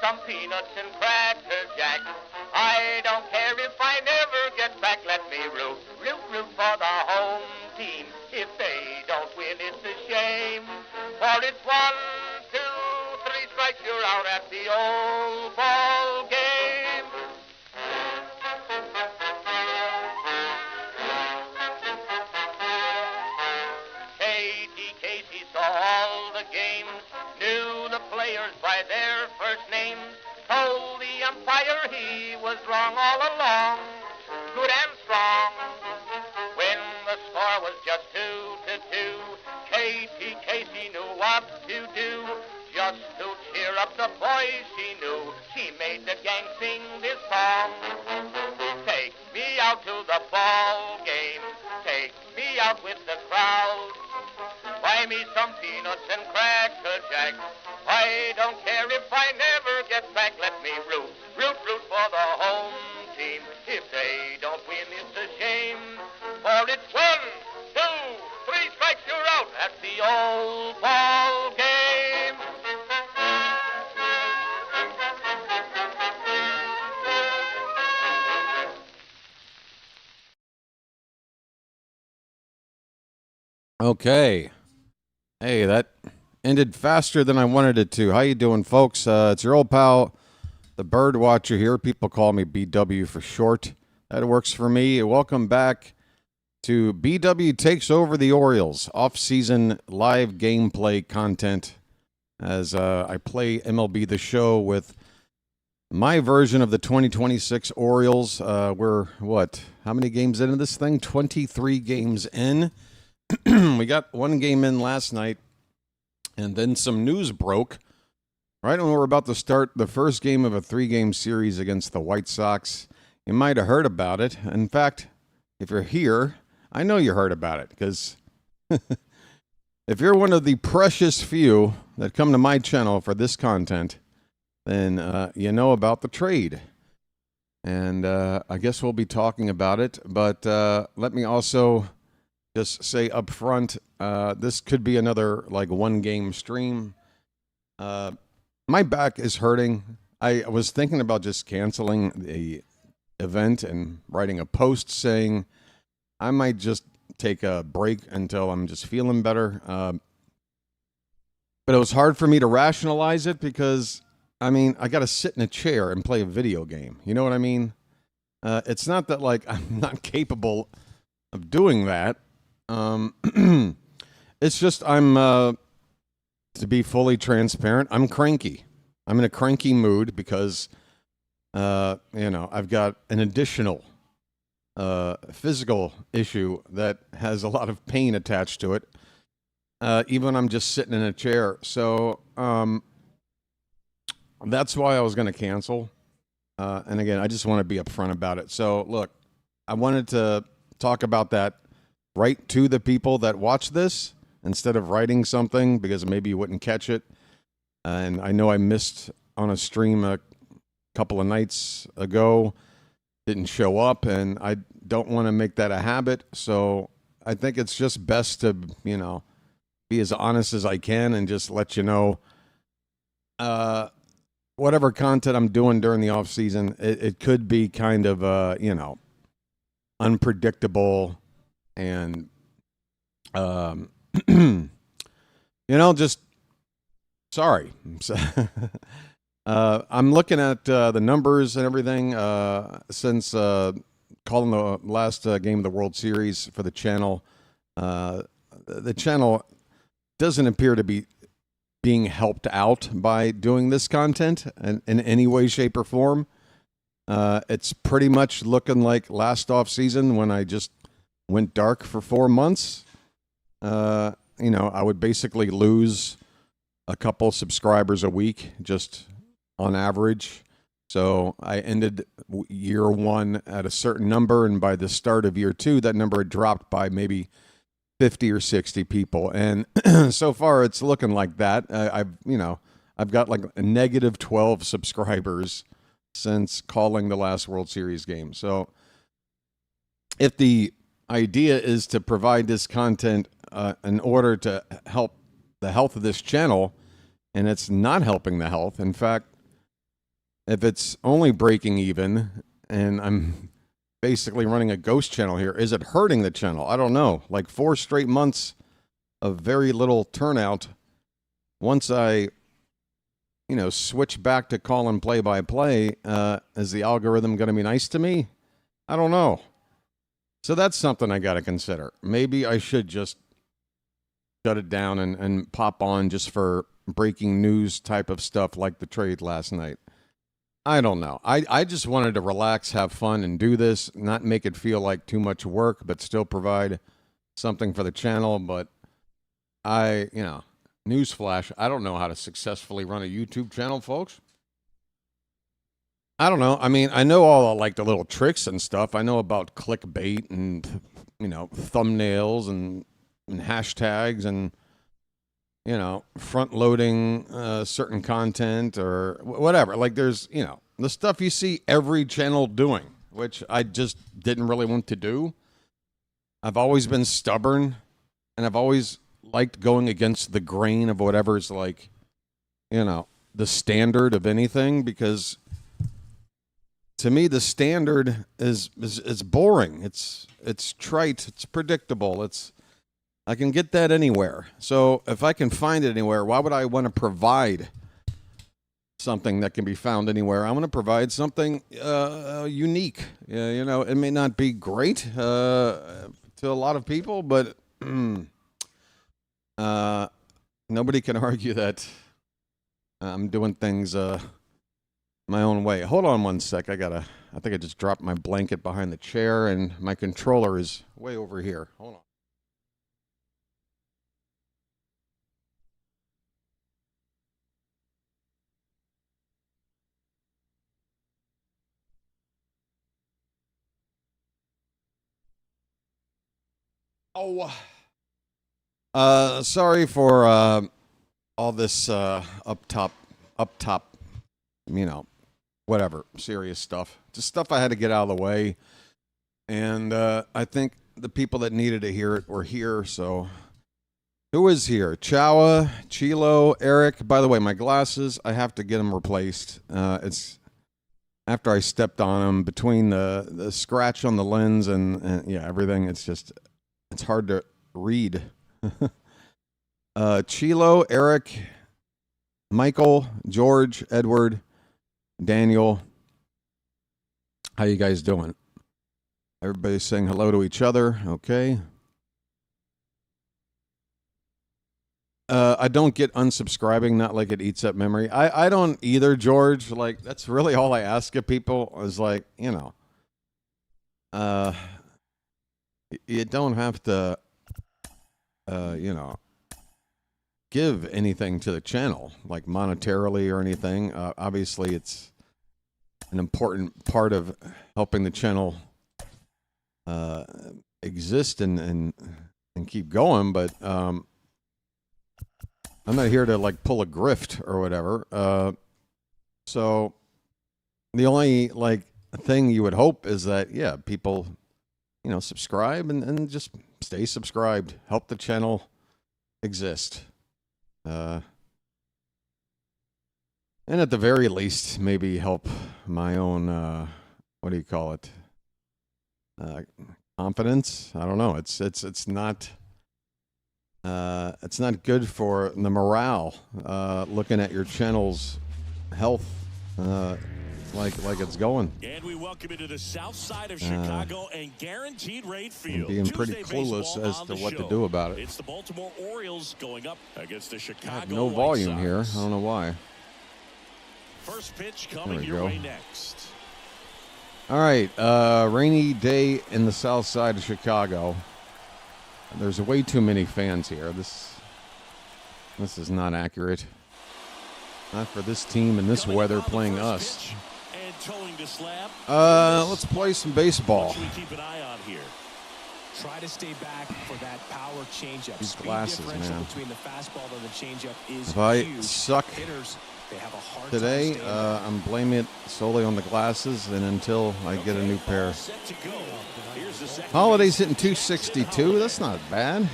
some peanuts and cracker jack. I don't care if I never get back. Let me root, root, root for the home team. If they don't win, it's a shame. For it's 1, 2, 3 strikes, you're out at the old ball game. Casey saw all the games, knew the players by their first names, told the umpire he was wrong all along, good and strong. When the score was just 2-2, Casey knew what to do, just to cheer up the boys she knew. She made the gang sing this song. Take me out to the ball game, take me out with the crowd. Buy me some peanuts and cracker jack. I don't care if I never get back. Let me root, root, root for the home team. If they don't win, it's a shame. For it's 1, 2, 3 strikes, you're out at the old ball game. Okay. Hey, that ended faster than I wanted it to. How you doing, folks? It's your old pal, the Bird Watcher here. People call me BW for short. That works for me. Welcome back to BW Takes Over the Orioles, off-season live gameplay content as I play MLB The Show with my version of the 2026 Orioles. We're, how many games into this thing? 23 games in. We got one game in last night, and then some news broke right when we were about to start the first game of a 3-game series against the White Sox. You might have heard about it. In fact, if you're here, I know you heard about it, because if you're one of the precious few that come to my channel for this content, then you know about the trade. And I guess we'll be talking about it, but let me also just say up front, this could be another like 1-game stream. My back is hurting. I was thinking about just canceling the event and writing a post saying I might just take a break until I'm just feeling better. But it was hard for me to rationalize it because, I mean, I got to sit in a chair and play a video game. You know what I mean? It's not that like I'm not capable of doing that. It's just I'm, to be fully transparent, I'm cranky. I'm in a cranky mood because, I've got an additional physical issue that has a lot of pain attached to it, even when I'm just sitting in a chair. So that's why I was going to cancel. And again, I just want to be upfront about it. So look, I wanted to talk about that right to the people that watch this instead of writing something because maybe you wouldn't catch it. And I know I missed on a stream a couple of nights ago, didn't show up, and I don't want to make that a habit. So I think it's just best to, be as honest as I can and just let you know whatever content I'm doing during the off season, it could be kind of, unpredictable and, just sorry. I'm looking at the numbers and everything since calling the last game of the World Series for the channel. The channel doesn't appear to be being helped out by doing this content in any way, shape, or form. It's pretty much looking like last off season when I just went dark for 4 months. I would basically lose a couple subscribers a week, just on average. So I ended year 1 at a certain number, and by the start of year 2, that number had dropped by maybe 50 or 60 people. And so far it's looking like that. I've got like a negative 12 subscribers since calling the last World Series game. So if the idea is to provide this content in order to help the health of this channel, and it's not helping the health, in fact, if it's only breaking even and I'm basically running a ghost channel here, is it hurting the channel? I don't know. Like 4 straight months of very little turnout. Once I, switch back to calling play-by-play, is the algorithm going to be nice to me? I don't know. So that's something I got to consider. Maybe I should just shut it down and pop on just for breaking news type of stuff like the trade last night. I don't know. I just wanted to relax, have fun, and do this, not make it feel like too much work, but still provide something for the channel. But newsflash, I don't know how to successfully run a YouTube channel, folks. I don't know. I mean, I know all the little tricks and stuff. I know about clickbait and, thumbnails and hashtags and, front loading certain content or whatever. Like there's, the stuff you see every channel doing, which I just didn't really want to do. I've always been stubborn and I've always liked going against the grain of whatever's the standard of anything, because to me, the standard is boring. It's trite. It's predictable. I can get that anywhere. So if I can find it anywhere, why would I want to provide something that can be found anywhere? I want to provide something unique. It may not be great to a lot of people, but nobody can argue that I'm doing things my own way. Hold on one sec. I think I just dropped my blanket behind the chair and my controller is way over here. Hold on. Sorry for all this up top, whatever, serious stuff. Just stuff I had to get out of the way. And I think the people that needed to hear it were here. So who is here? Chawa, Chilo, Eric. By the way, my glasses, I have to get them replaced. It's after I stepped on them, between the scratch on the lens and everything. It's hard to read. Chilo, Eric, Michael, George, Edward, Daniel. How you guys doing? Everybody's saying hello to each other. Okay. I don't get unsubscribing, not like it eats up memory. I don't either, George. Like, that's really all I ask of people is you don't have to, give anything to the channel, like monetarily or anything. Obviously, it's an important part of helping the channel exist and keep going. But I'm not here to pull a grift or whatever. So the only thing you would hope is that people subscribe and just stay subscribed, help the channel exist. And at the very least, maybe help my own, what do you call it? Confidence. I don't know. It's not good for the morale. Looking at your channel's health, like it's going. And we welcome you to the south side of Chicago and Guaranteed Rate Field. Being pretty clueless as to what to do about it. It's the Baltimore Orioles going up against the Chicago I have no volume here. I don't know why. First pitch coming your way next. All right, rainy day in the south side of Chicago. There's way too many fans here. This is not accurate. Not for this team in this weather playing us. Let's play some baseball. What should we keep an eye on here? Try to stay back for that power changeup. These Speed glasses, differential man. between the fastball and the changeup is If I huge. suck Hitters, they have a hard today, time staying back. I'm blaming it solely on the glasses, and until I get a new pair. Set to go. Here's the second Holiday's hitting 262. That's not bad.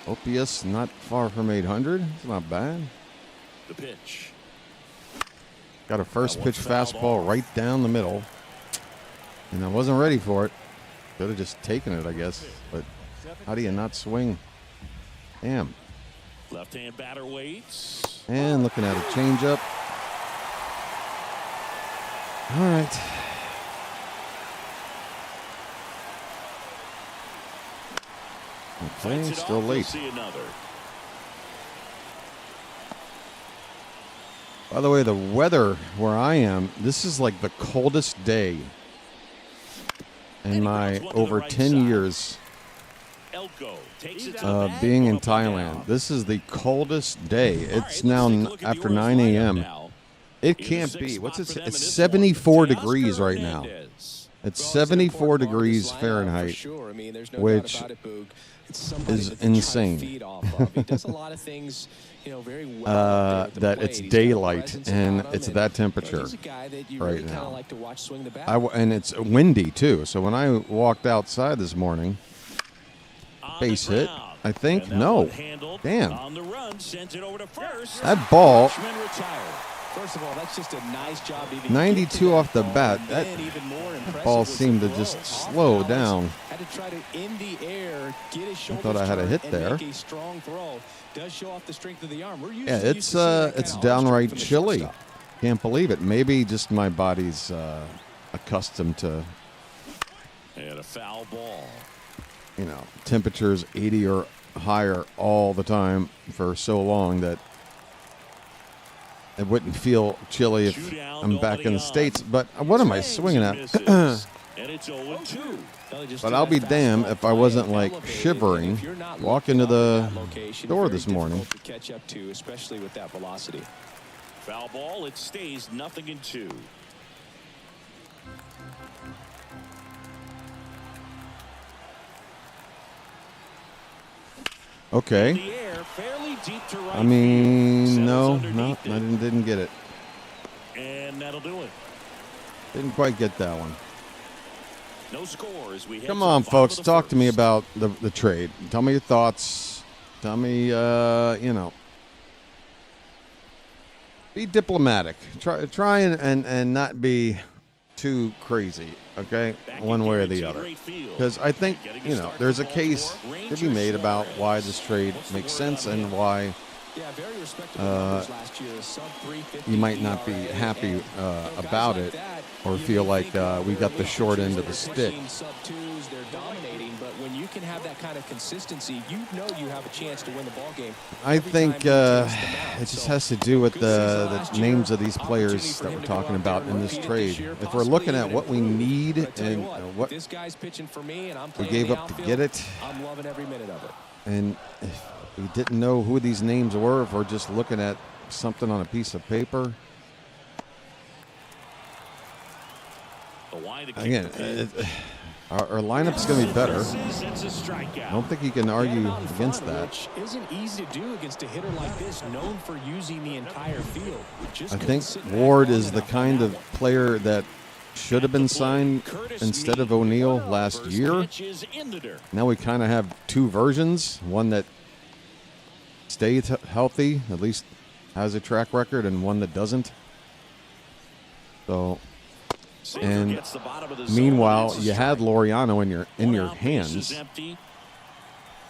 OPS not far from 800. It's not bad. The pitch. Got a first pitch fastball right down the middle. And I wasn't ready for it. Could have just taken it, I guess. But how do you not swing? Damn. Left-hand batter waits. And looking at a changeup. All right. Okay, still late. By the way, the weather where I am, this is like the coldest day in my over 10 years being in Thailand. This is the coldest day. It's now after 9 a.m. It can't be. What's it? It's 74 degrees right now. It's 74 degrees Fahrenheit, which is insane. That it's daylight and it's that temperature right now. And it's windy too. So when I walked outside this morning, base hit, I think. No. Damn. That ball. First of all, that's just a nice job. 92 off the bat. That ball seemed to just slow down. Had to try to in the air, get his shoulder. I thought I had a hit there. Make a strong throw. Does show off the strength of the arm. Yeah, it's downright chilly. Can't believe it. Maybe just my body's accustomed to. And a foul ball. You know, temperatures 80 or higher all the time for so long that it wouldn't feel chilly if I'm back in the States. But what am I swinging at? But I'll be damned if I wasn't like shivering walking to the door this morning. Especially with that velocity. Foul ball. It stays 0-2. Okay. I mean, no, I didn't get it. And that'll do it. Didn't quite get that one. No scores. Come on, folks. Talk to me about the trade. Tell me your thoughts. Tell me, be diplomatic. Try and not be too crazy, okay, one way or the other. Because I think, there's a case to be made about why this trade makes sense and why you might not be happy about it or feel like we got the short end of the stick. But when you can have that kind of consistency, you have a chance to win the ball game. I think it just has to do with the names of these players that we're talking about in this trade. If we're looking at what we need and what this guy's pitching for me, and I'm we gave up to get it, I'm loving every minute of it. And if we didn't know who these names were, if we're just looking at something on a piece of paper. Again, our lineup's going to be better. I don't think you can argue against that. Which isn't easy to do against a hitter like this, known for using the entire field. I think Ward is the kind of player that should have been signed instead of O'Neill last year. Now we kind of have two versions, one that stays healthy, at least has a track record, and one that doesn't. So, and meanwhile, you had Laureano in your hands,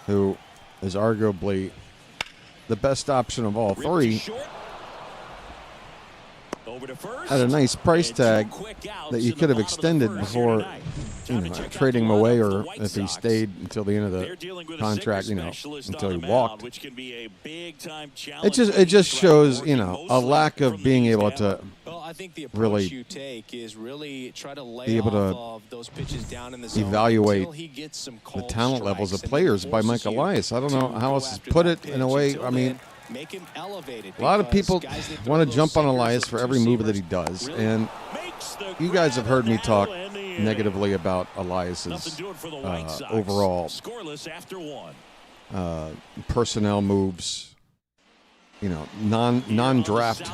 who is arguably the best option of all three. At a nice price tag that you could have extended before, trading him away, or if he stayed until the end of the contract, until he walked. It just shows, a lack of being able to really be able to evaluate the talent levels of players by Mike Elias. I don't know how else to put it in a way. I mean, a lot of people want to jump on Elias for every move that he does, and you guys have heard me talk negatively about Elias's overall personnel moves, non-draft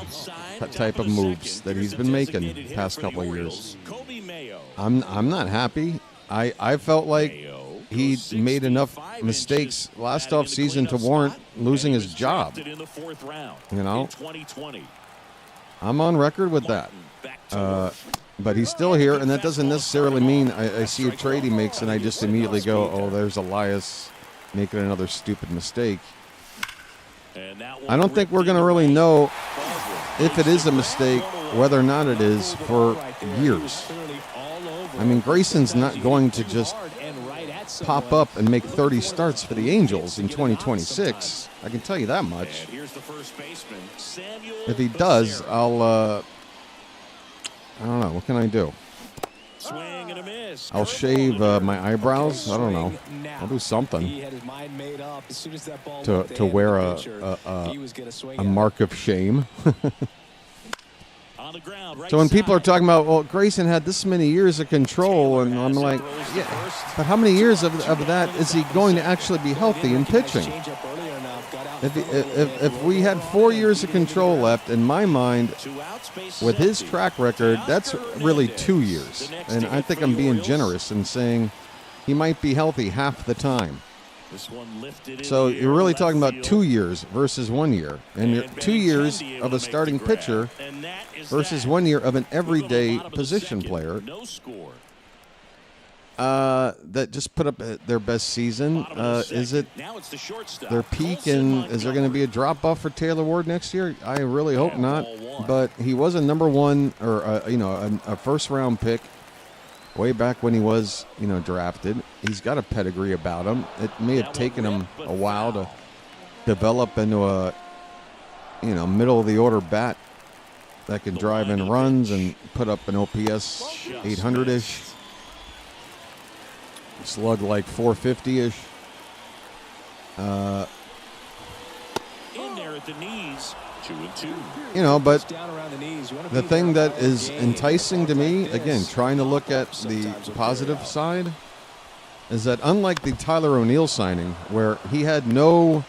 type of moves that he's been making the past couple of years. I'm not happy. I felt like he made enough mistakes last offseason to warrant losing his job. I'm on record with that. But he's still here, and that doesn't necessarily mean I see a trade he makes and I just immediately go, oh, there's Elias making another stupid mistake. I don't think we're going to really know if it is a mistake, whether or not it is, for years. I mean, Grayson's not going to just pop up and make 30 starts for the Angels in 2026. I can tell you that much. If he does, I don't know. What can I do? I'll shave my eyebrows. I don't know. I'll do something to wear a mark of shame. So when people are talking about, well, Grayson had this many years of control, and I'm like, yeah, but how many years of that is he going to actually be healthy in pitching? If we had 4 years of control left, in my mind, with his track record, that's really 2 years. And I think I'm being generous in saying he might be healthy half the time. So you're really talking about 2 years versus 1 year. And you're 2 years of a starting pitcher versus 1 year of an everyday position player that just put up their best season. Is it their peak, and is there going to be a drop-off for Taylor Ward next year? I really hope not. But he was a number one, or a first-round pick way back when he was, drafted. He's got a pedigree about him. It may have taken him a while to develop into a, middle-of-the-order bat that can drive in runs and put up an OPS 800-ish. Slug like 450-ish. In there at the knees, 2-2. But the thing that is enticing to me, again, trying to look at the positive side, is that unlike the Tyler O'Neill signing, where he had no,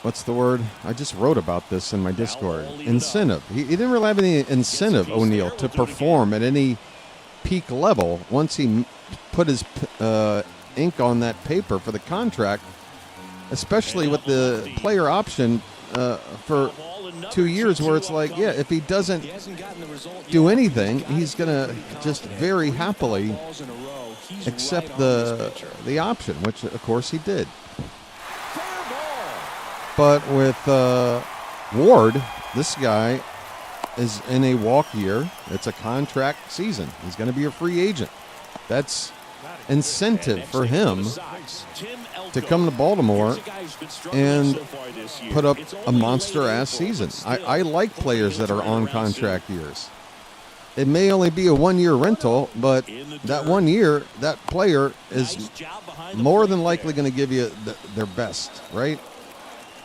what's the word? I just wrote about this in my Discord. Incentive. He didn't really have any incentive, O'Neill, to perform at any peak level once he put his ink on that paper for the contract, especially with the player option for 2 years, where it's like, yeah, if he doesn't do anything, he's going to just very happily accept the option, which of course he did. But with Ward, this guy is in a walk year. It's a contract season. He's going to be a free agent. That's incentive for him to come to Baltimore and put up a monster-ass season. I like players that are on contract years. It may only be a one-year rental, but that 1 year, that player is more than likely going to give you their best, right?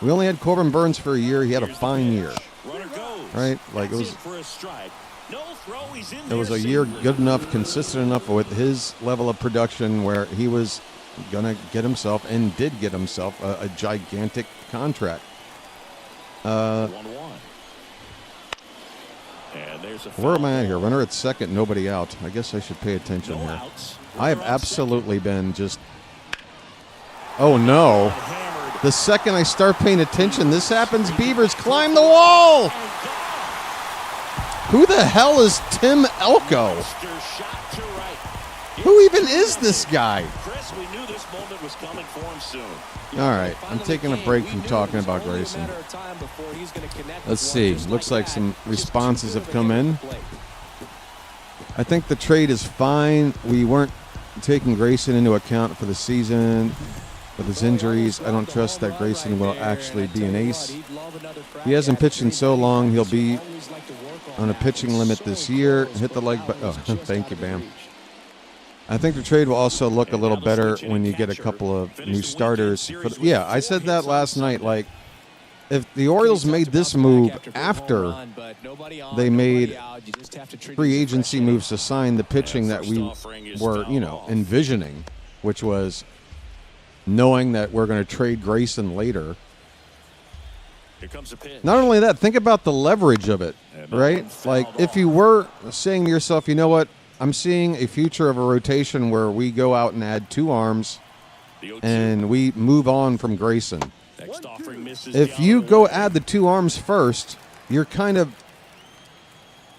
We only had Corbin Burns for a year. He had a fine year. Right? Like it was a year good enough, consistent enough with his level of production where he was going to get himself, and did get himself, a gigantic contract. Where am I at here? Runner at second, nobody out. I guess I should pay attention here. I have absolutely been just... Oh, no. The second I start paying attention, this happens. Beavers climb the wall! Who the hell is Tim Elko? Who even is this guy? All right, I'm taking a break from talking about Grayson. Let's see. Looks like some responses have come in. I think the trade is fine. We weren't taking Grayson into account for the season. With his injuries, I don't trust that Grayson will actually be an ace. He hasn't pitched in so long. He'll be on a pitching limit this year. Hit the leg. Oh, thank you, Bam. I think the trade will also look a little better when you get a couple of new starters. Yeah, I said that last night. Like, if the Orioles made this move after they made free agency moves to sign the pitching that we were, envisioning, which was knowing that we're going to trade Grayson later. Not only that, think about the leverage of it, right? Like, if you were saying to yourself, you know what, I'm seeing a future of a rotation where we go out and add two arms and we move on from Grayson. Next offering misses if the you other go way. add the 2 arms first, you're kind of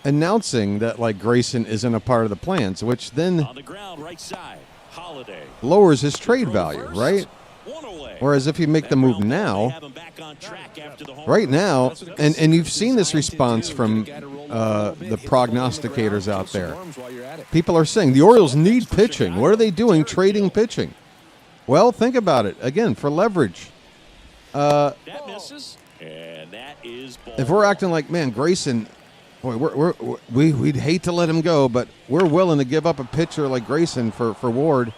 announcing that like Grayson isn't a part of the plans, which then On the ground, right side. Holiday. lowers his trade Throw value, first. right? One away. Whereas if you make the move That ground ball, they now, have him back on track after the home right run. now, That's what and you've seen this designed to response do. from Get a guy to roll up a little bit, the hit the ball on the prognosticators ground, out kill some there. worms while you're at it. People are saying the Orioles need pitching. What are they doing trading pitching? Well, think about it. Again, for leverage. That misses, and that is ball. If we're acting like, man, Grayson, boy, we'd hate to let him go, but we're willing to give up a pitcher like Grayson for Ward.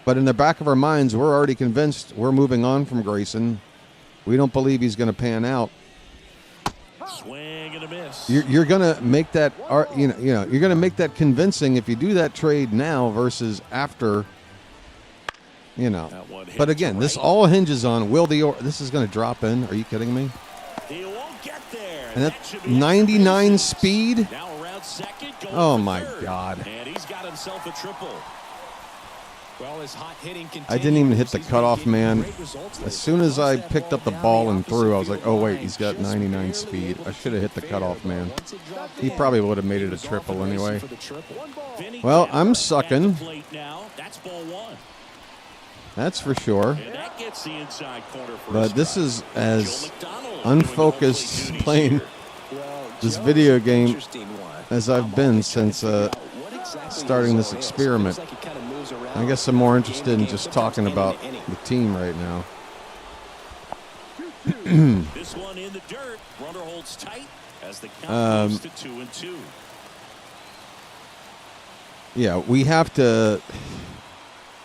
But in the back of our minds, we're already convinced we're moving on from Grayson. We don't believe he's going to pan out. Swing and a miss. You're going to make that, you're going to make that convincing if you do that trade now versus after. That one hit But again, to this right. all hinges on this is going to drop in. Are you kidding me? He won't get there. And That that should be 99 extra bases. speed. Now around second, going Oh for my third. God. And he's got himself a triple. Well, his hot hitting I didn't even hit continues. the He's been cutoff, getting man. great results lately. As soon as I Once that picked up the down ball the and opposite threw, I was like, field oh, wait, line, he's got just 99 barely speed. able I to should have hit the keep cutoff, fair, man. but once it dropped He in, probably would have made it he a was off triple and racing anyway. for the triple. Vinny Well, Capra I'm at sucking. the plate now. That's ball one. That's for sure. And that gets the inside corner for a But this strike. is as Joe McDonald unfocused doing the home plate playing duties here. Well, this Joe's video an game interesting one. as I've been since What exactly starting the this zone is. experiment. Feels like it kind of moves around. I guess I'm more Game interested to in game, just sometimes talking inning about to inning. the team right now. This one in the dirt. Runner holds tight as the count moves to 2-2. Yeah, we have to.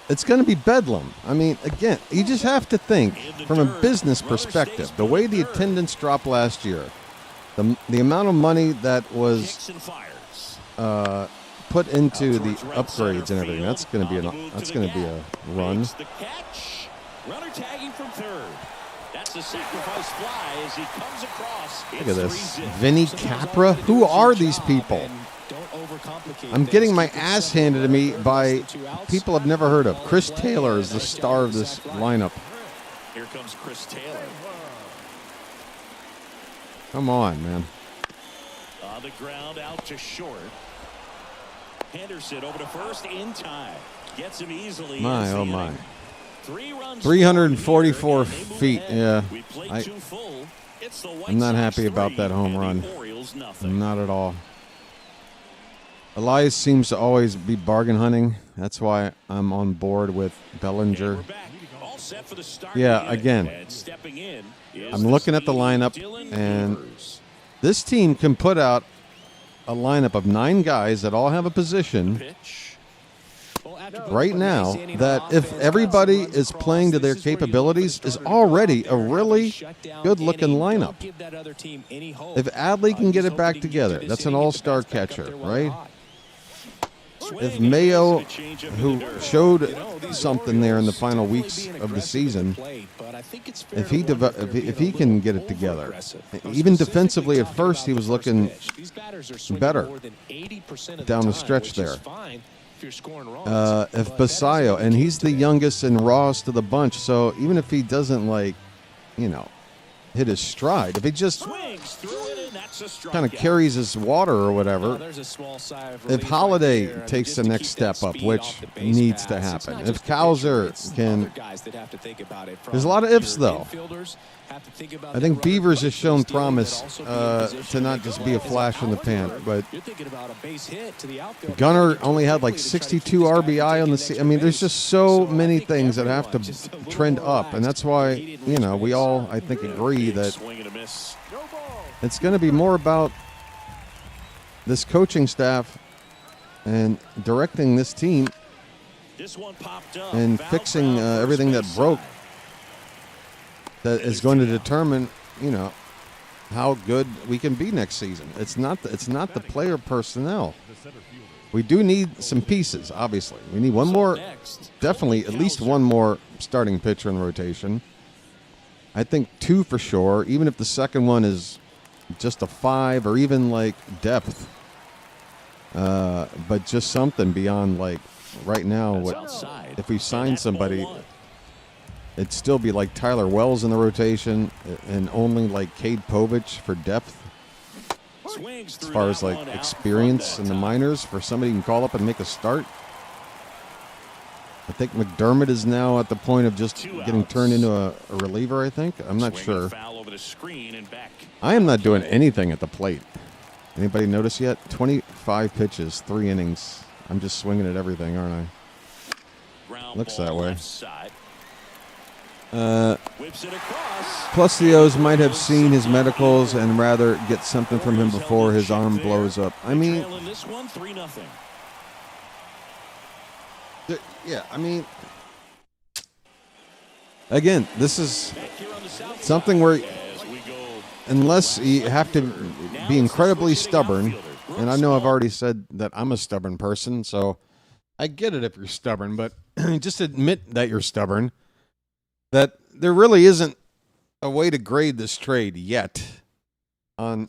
It's going to be bedlam. I mean, again, you just have to think from a business perspective. The way the attendance dropped last year, the amount of money that was Kicks and fires. put into the Towards right center upgrades and everything. field. That's going to be On the move that's the going to be gap. a run. Makes the catch. Runner tagging from third. That's a sacrifice fly as he comes across. Look at this, Vinny Capra. Who are these people? I'm getting my ass handed to me by people I've never heard of. Chris Taylor is the star of this lineup. Here comes Chris Taylor. Come on, man. On the ground, out to short. Henderson over to first in time. Gets him easily. My, as the oh my. inning. 3 runs 344 scored here, and they move feet, ahead. yeah. We played I- two full. It's the White I'm not Sox happy about 3 that home and run. the Orioles nothing. Not at all. Elias seems to always be bargain hunting. That's why I'm on board with And Bellinger. we're back. All set for the start Yeah, of the inning. again, And stepping in is I'm looking at the speedy lineup, Dylan and Beavers. this team can put out a lineup of 9 guys that all have a position Pitch. right now that, if everybody is playing to their capabilities, is already a really good-looking lineup. If Adley can get it back together, that's an all-star catcher, right? If Mayo, who showed something there in the final weeks of the season, if he can get it together, even defensively at first he was looking better down the stretch there. If Basayo, and he's the youngest and rawest of the bunch, so even if he doesn't hit his stride, if he just kind of carries his water or whatever, if Holiday takes the next step up, which needs to happen, if Cowser can, there's a lot of ifs though. I think Beavers has shown promise to not just be a flash in the pan, but Gunnar only had like 62 RBI on the season. I mean, there's just so many things that have to trend up, and that's why we all, I think, agree that it's going to be more about this coaching staff and directing this team and fixing everything that broke. That is going to determine, how good we can be next season. It's not the player personnel. We do need some pieces, obviously. We need one more, definitely at least one more starting pitcher in rotation. I think 2 for sure, even if the second one is just a 5 or even like depth. But just something beyond like right now. If we sign somebody, it'd still be like Tyler Wells in the rotation and only like Cade Povich for depth. As far as like experience in the minors for somebody who can call up and make a start. I think McDermott is now at the point of just getting turned into a reliever, I think. I'm not sure. I am not doing anything at the plate. Anybody notice yet? 25 pitches, 3 innings. I'm just swinging at everything, aren't I? Looks that way. Plus, the O's might have seen his medicals and rather get something from him before his arm blows up. I mean, yeah, I mean, again, this is something where unless you have to be incredibly stubborn, and I know I've already said that I'm a stubborn person, so I get it if you're stubborn, but just admit that you're stubborn, that there really isn't a way to grade this trade yet on,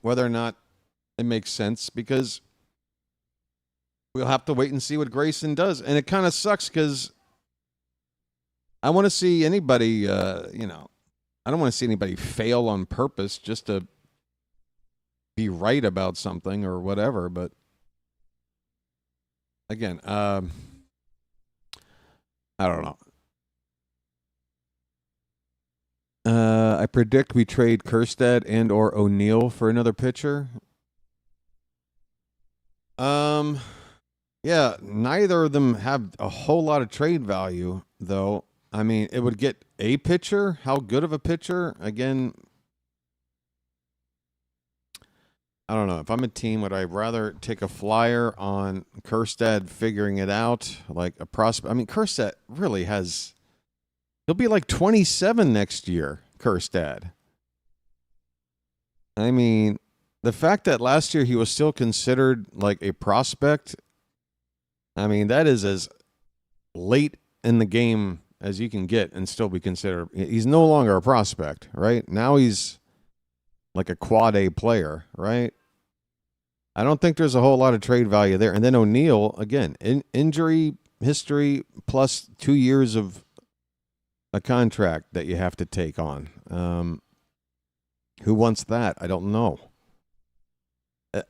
whether or not it makes sense, because we'll have to wait and see what Grayson does. And it kind of sucks because I want to see anybody, I don't want to see anybody fail on purpose just to be right about something or whatever. But again, I don't know. I predict we trade Kjerstad and or O'Neill for another pitcher. Yeah, neither of them have a whole lot of trade value, though. I mean, it would get a pitcher. How good of a pitcher? Again, I don't know. If I'm a team, would I rather take a flyer on Kjerstad figuring it out, like a prospect? I mean, Kjerstad really has... He'll be like 27 next year, Kjerstad. I mean, the fact that last year he was still considered like a prospect, I mean, that is as late in the game as you can get and still be considered. He's no longer a prospect, right? Now he's like a quad A player, right? I don't think there's a whole lot of trade value there. And then O'Neill, again, injury history plus 2 years of a contract that you have to take on. Who wants that? I don't know.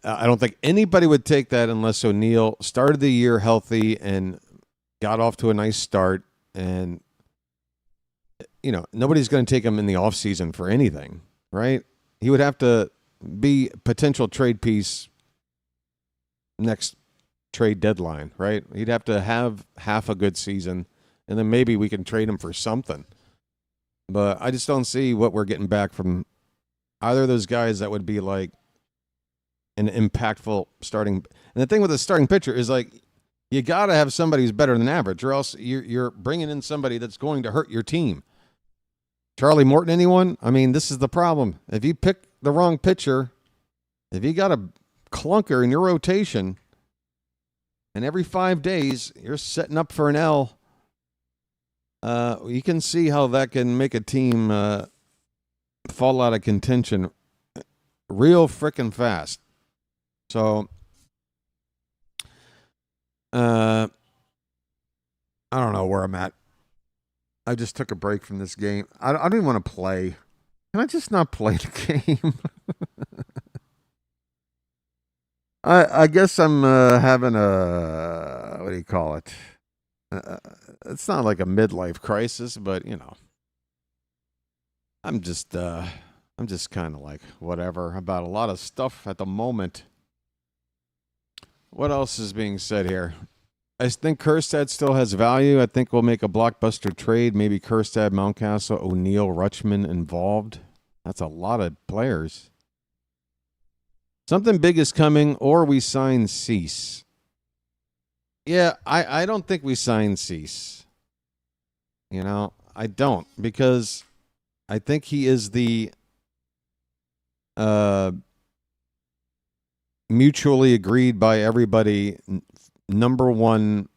I don't think anybody would take that unless O'Neill started the year healthy and got off to a nice start. And, nobody's going to take him in the offseason for anything, right? He would have to be potential trade piece next trade deadline, right? He'd have to have half a good season, and then maybe we can trade him for something. But I just don't see what we're getting back from either of those guys that would be like an impactful starting. And the thing with a starting pitcher is like you got to have somebody who's better than average, or else you're bringing in somebody that's going to hurt your team. Charlie Morton, anyone? I mean, this is the problem. If you pick the wrong pitcher, if you got a clunker in your rotation, and every 5 days you're setting up for an L, you can see how that can make a team fall out of contention real frickin' fast. So, I don't know where I'm at. I just took a break from this game. I don't even want to play. Can I just not play the game? I guess I'm having a, what do you call it? It's not like a midlife crisis, but, I'm just kind of like whatever about a lot of stuff at the moment. What else is being said here? I think Kjerstad still has value. I think we'll make a blockbuster trade. Maybe Kjerstad, Mountcastle, O'Neill, Rutschman involved. That's a lot of players. Something big is coming, or we sign Cease. Yeah, I don't think we sign Cease. I don't, because I think he is the mutually agreed by everybody number one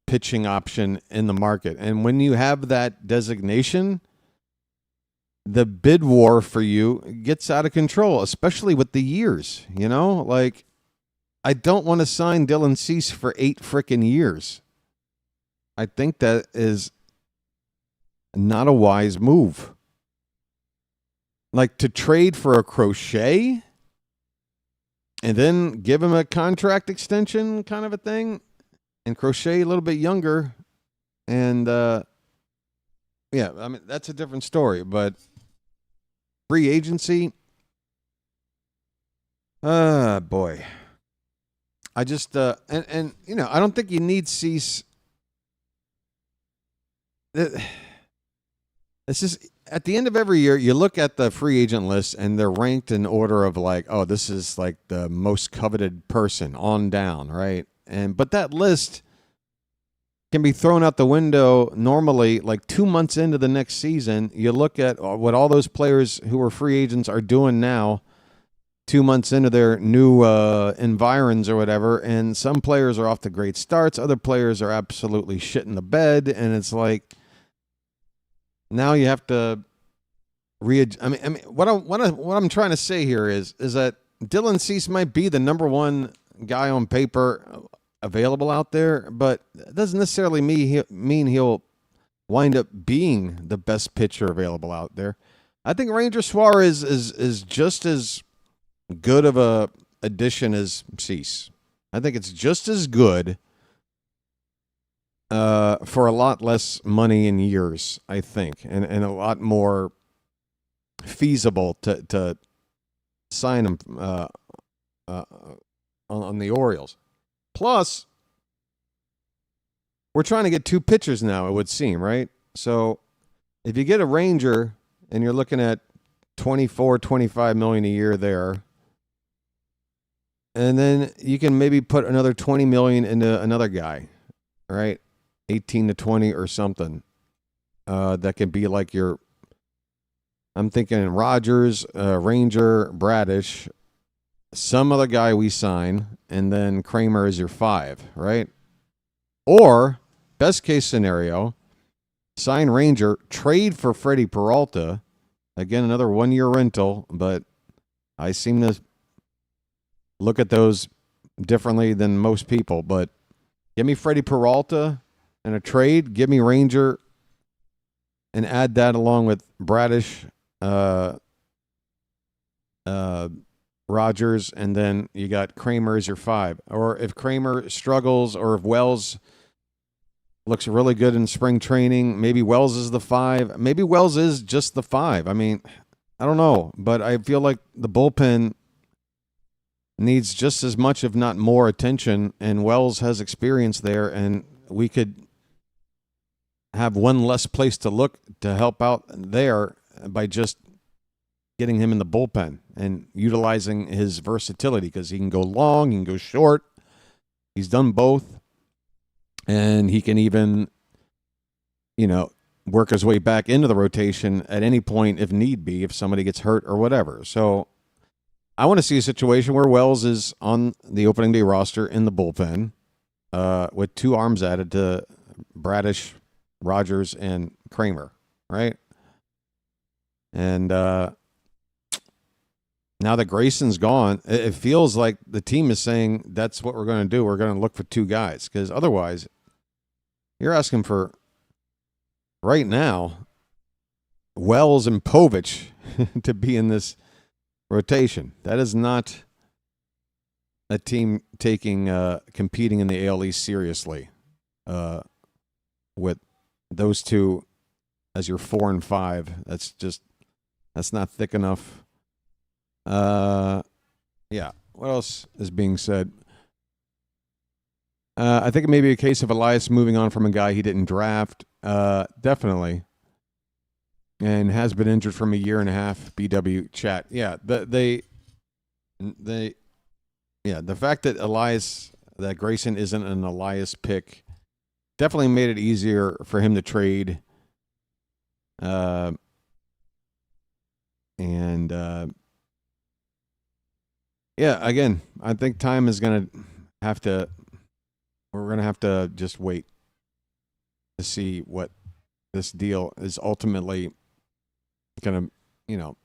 pitching option in the market. And when you have that designation, the bid war for you gets out of control, especially with the years, like I don't want to sign Dylan Cease for 8 frickin' years. I think that is not a wise move. Like to trade for a Crochet and then give him a contract extension kind of a thing, and Crochet a little bit younger. And, yeah, I mean, that's a different story. But free agency, boy. I just, and you know, I don't think you need Cease. It's just, at the end of every year, you look at the free agent list, and they're ranked in order of like, oh, this is like the most coveted person on down, right? But that list can be thrown out the window normally, like 2 months into the next season. You look at what all those players who are free agents are doing now, 2 months into their new environs or whatever, and some players are off to great starts. Other players are absolutely shit in the bed, and it's like now you have to I mean, what I'm trying to say here is that Dylan Cease might be the number one guy on paper available out there, but it doesn't necessarily mean he'll wind up being the best pitcher available out there. I think Ranger Suarez is just as good of a addition as Cease. I think it's just as good for a lot less money in years, I think, and a lot more feasible to sign him on the Orioles. Plus, we're trying to get two pitchers now, it would seem, right? So if you get a Ranger and you're looking at $24-25 million a year there, and then you can maybe put another $20 million into another guy, right? 18 to 20 or something. That could be like I'm thinking Rogers, Ranger, Bradish, some other guy we sign, and then Kramer is your 5, right? Or, best case scenario, sign Ranger, trade for Freddie Peralta. Again, another 1-year rental, but I seem to look at those differently than most people. But give me Freddie Peralta in a trade. Give me Ranger and add that along with Bradish, Rogers, and then you got Kramer as your 5. Or if Kramer struggles, or if Wells looks really good in spring training, maybe Wells is the 5. Maybe Wells is just the 5. I mean, I don't know, but I feel like the bullpen needs just as much, if not more, attention, and Wells has experience there, and we could have one less place to look to help out there by just getting him in the bullpen and utilizing his versatility, because he can go long, he can go short. He's done both. And he can even, work his way back into the rotation at any point if need be, if somebody gets hurt or whatever. So I want to see a situation where Wells is on the opening day roster in the bullpen with 2 arms added to Bradish, Rogers, and Kramer, right? And now that Grayson's gone, it feels like the team is saying that's what we're going to do. We're going to look for 2 guys, because otherwise you're asking for, right now, Wells and Povich to be in this rotation. That is not a team taking competing in the AL East seriously with those 2 as your 4 and 5. That's not thick enough. Yeah. What else is being said? I think it may be a case of Elias moving on from a guy he didn't draft. Definitely. And has been injured from a year and a half. BW chat. Yeah. The fact that Grayson isn't an Elias pick definitely made it easier for him to trade. Yeah, again, I think time is going to have to, we're going to have to just wait to see what this deal is ultimately going to,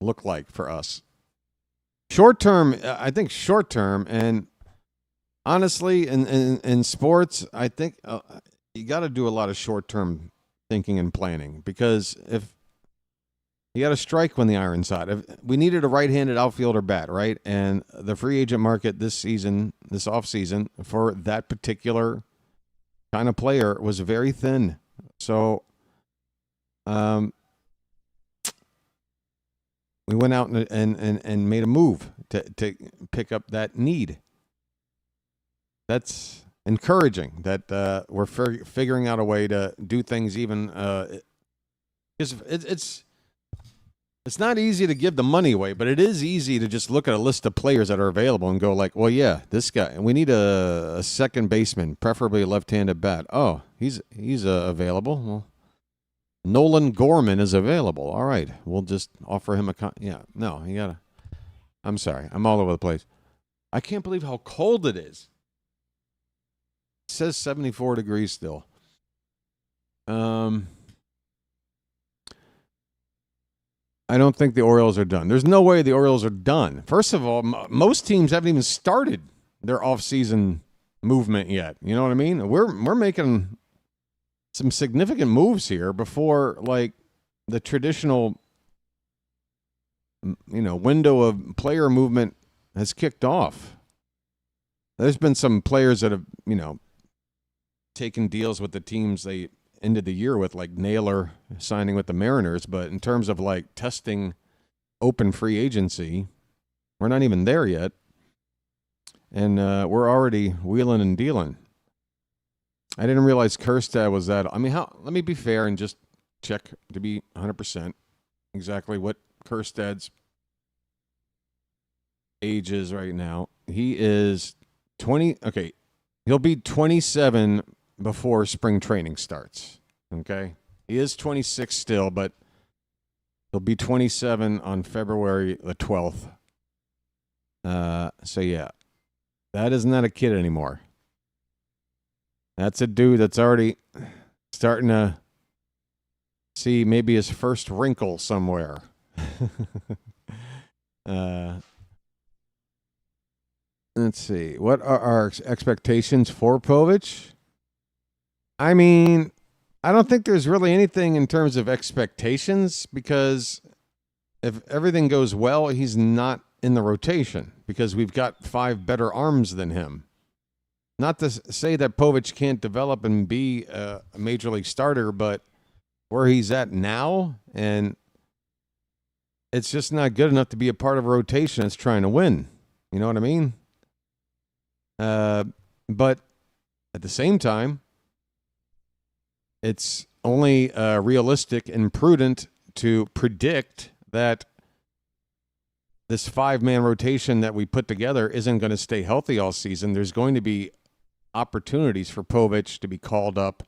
look like for us. Short term, I think short term, and honestly, in sports, I think you got to do a lot of short term thinking and planning, because if you got to strike when the iron's hot. If we needed a right-handed outfielder bat, right? And the free agent market this season, this offseason, for that particular kind of player was very thin. So we went out and made a move to pick up that need. That's encouraging that we're figuring out a way to do things even because it's not easy to give the money away, but it is easy to just look at a list of players that are available and go like, well, yeah, this guy, we need a second baseman, preferably a left-handed bat. Oh, he's available. Well, Nolan Gorman is available. All right, we'll just offer him no, you gotta. I'm sorry, I'm all over the place. I can't believe how cold it is. It says 74 degrees still. I don't think the Orioles are done. There's no way the Orioles are done. First of all, most teams haven't even started their offseason movement yet. You know what I mean? We're making some significant moves here before, like, the traditional, window of player movement has kicked off. There's been some players that have, taken deals with the teams they ended the year with, like Naylor signing with the Mariners. But in terms of, like, testing open free agency, we're not even there yet. And we're already wheeling and dealing. I didn't realize Kjerstad was that. I mean, let me be fair and just check to be 100% exactly what Kjerstad's age is right now. He is 20. Okay, he'll be 27 before spring training starts. Okay, he is 26 still, but he'll be 27 on February the 12th. So yeah, that is not a kid anymore. That's a dude that's already starting to see maybe his first wrinkle somewhere. Let's see. What are our expectations for Povich? I mean, I don't think there's really anything in terms of expectations, because if everything goes well, he's not in the rotation because we've got 5 better arms than him. Not to say that Povich can't develop and be a major league starter, but where he's at now, and it's just not good enough to be a part of a rotation that's trying to win. You know what I mean? But at the same time, it's only realistic and prudent to predict that this 5-man rotation that we put together isn't going to stay healthy all season. There's going to be opportunities for Povich to be called up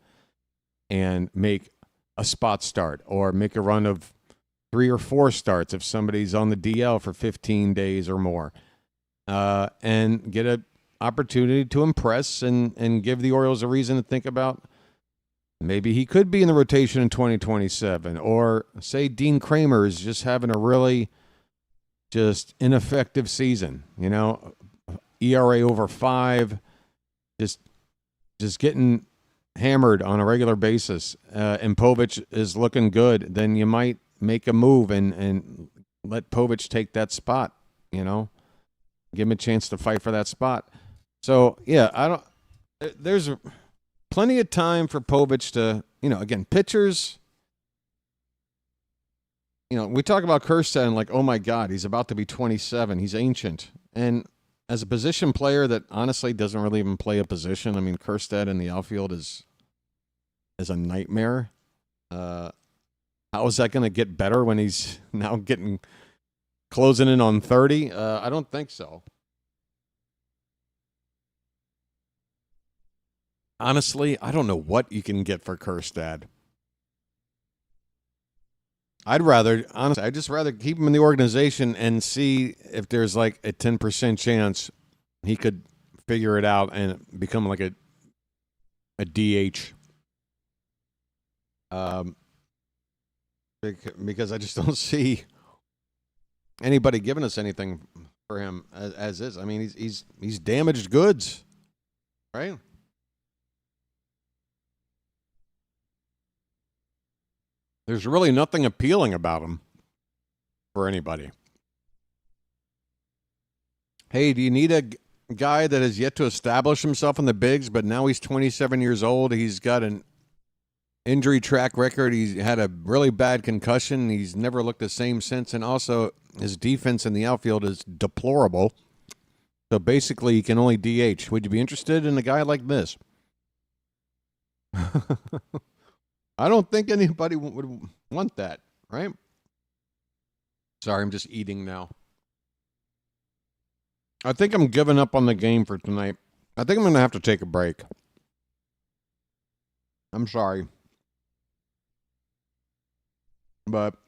and make a spot start or make a run of 3 or 4 starts if somebody's on the DL for 15 days or more, and get an opportunity to impress and give the Orioles a reason to think about maybe he could be in the rotation in 2027, or say Dean Kramer is just having a really just ineffective season, ERA over 5, just getting hammered on a regular basis, and Povich is looking good, then you might make a move and let Povich take that spot, give him a chance to fight for that spot. So, yeah, there's plenty of time for Povich to, again, pitchers, we talk about Kjerstad and like, oh my God, he's about to be 27. He's ancient. And as a position player that honestly doesn't really even play a position, I mean, Kjerstad in the outfield is a nightmare. How is that going to get better when he's now closing in on 30? I don't think so. Honestly, I don't know what you can get for Kjerstad. I'd just rather keep him in the organization and see if there's like a 10% chance he could figure it out and become like a DH. Because I just don't see anybody giving us anything for him as is. I mean, he's damaged goods, right? There's really nothing appealing about him for anybody. Hey, do you need a guy that has yet to establish himself in the bigs, but now he's 27 years old? He's got an injury track record. He's had a really bad concussion. He's never looked the same since. And also, his defense in the outfield is deplorable. So basically, he can only DH. Would you be interested in a guy like this? I don't think anybody would want that, right? Sorry, I'm just eating now. I think I'm giving up on the game for tonight. I think I'm going to have to take a break. I'm sorry. But I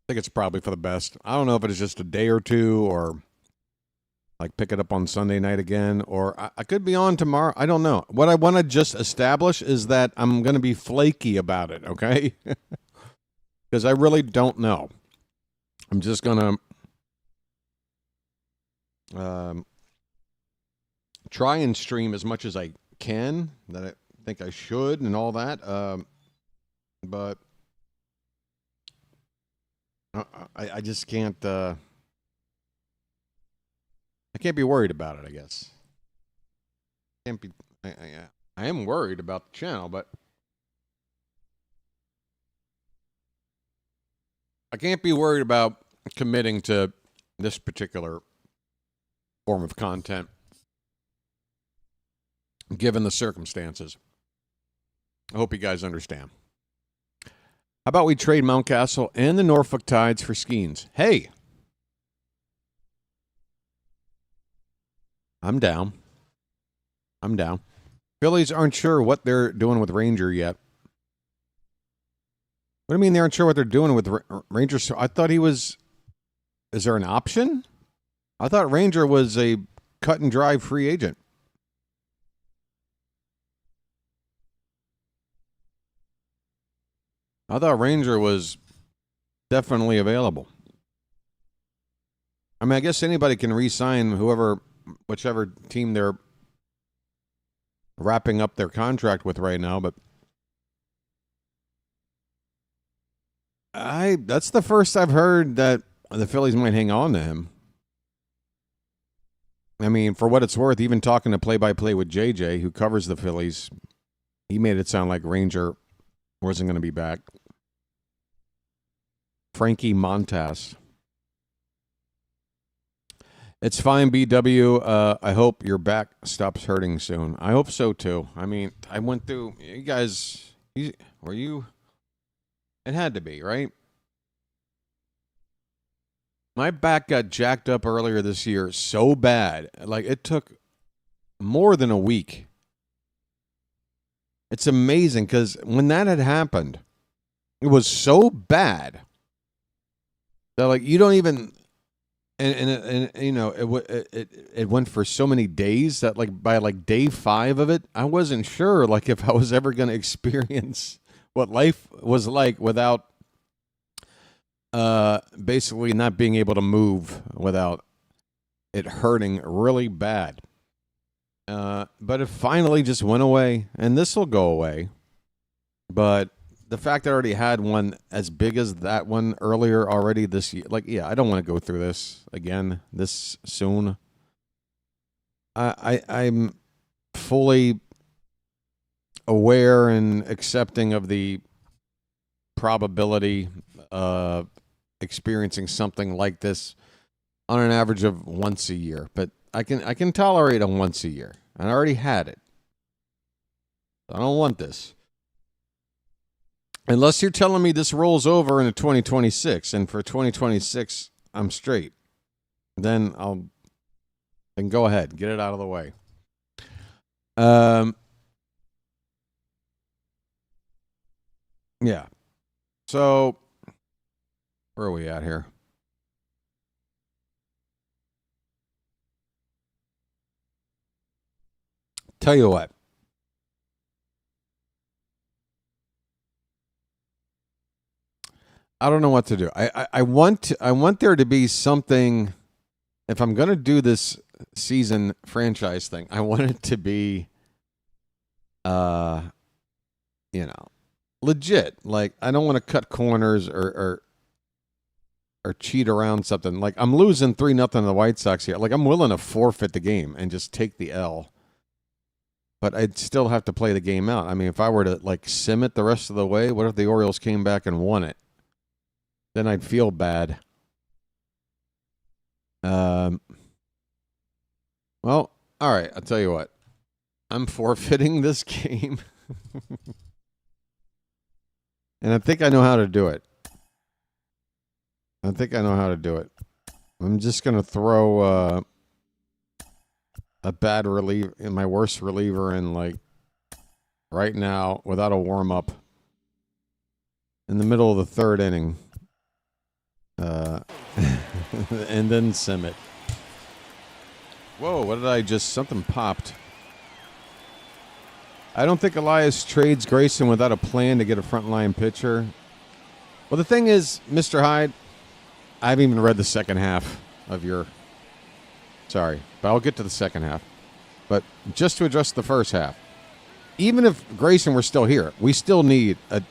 think it's probably for the best. I don't know if it's just a day or two or like pick it up on Sunday night again, or I could be on tomorrow. I don't know. What I want to just establish is that I'm going to be flaky about it, okay? Because I really don't know. I'm just going to try and stream as much as I can, that I think I should and all that. But I just can't. I can't be worried about it, I guess. Can't be. I am worried about the channel, but I can't be worried about committing to this particular form of content, given the circumstances. I hope you guys understand. How about we trade Mountcastle and the Norfolk Tides for Skeens? Hey! I'm down. Phillies aren't sure what they're doing with Ranger yet. What do you mean they aren't sure what they're doing with Ranger? I thought he was... Is there an option? I thought Ranger was a cut and dry free agent. I thought Ranger was definitely available. I mean, I guess anybody can re-sign whichever team they're wrapping up their contract with right now, but that's the first I've heard that the Phillies might hang on to him. I mean, for what it's worth, even talking to play-by-play with JJ, who covers the Phillies, he made it sound like Ranger wasn't going to be back. Frankie Montas. It's fine, BW. I hope your back stops hurting soon. I hope so, too. I mean, I went through... You guys... Were you... It had to be, right? My back got jacked up earlier this year so bad. Like, it took more than a week. It's amazing, because when that had happened, it was so bad that, like, you don't even... And you know, it went for so many days that, like, by, like, day 5 of it, I wasn't sure, like, if I was ever going to experience what life was like without basically not being able to move without it hurting really bad. But it finally just went away, and this will go away. But the fact I already had one as big as that one earlier already this year, like, yeah, I don't want to go through this again this soon. I'm fully aware and accepting of the probability of experiencing something like this on an average of once a year, but I can tolerate a once a year. I already had it. I don't want this. Unless you're telling me this rolls over into 2026, and for 2026 I'm straight, then go ahead, get it out of the way. Yeah. So where are we at here? Tell you what. I don't know what to do. I want there to be something. If I'm going to do this season franchise thing, I want it to be legit. Like, I don't want to cut corners or cheat around something. Like, I'm losing 3-0 to the White Sox here. Like, I'm willing to forfeit the game and just take the L. But I'd still have to play the game out. I mean, if I were to, like, sim it the rest of the way, what if the Orioles came back and won it? Then I'd feel bad. Well, all right. I'll tell you what. I'm forfeiting this game. And I think I know how to do it. I'm just going to throw a bad reliever, my worst reliever in, like, right now without a warm-up in the middle of the third inning. And then sim it. Whoa, what did I just... Something popped. I don't think Elias trades Grayson without a plan to get a frontline pitcher. Well, the thing is, Mr. Hyde, I haven't even read the second half of your... Sorry, but I'll get to the second half. But just to address the first half, even if Grayson were still here, we still need a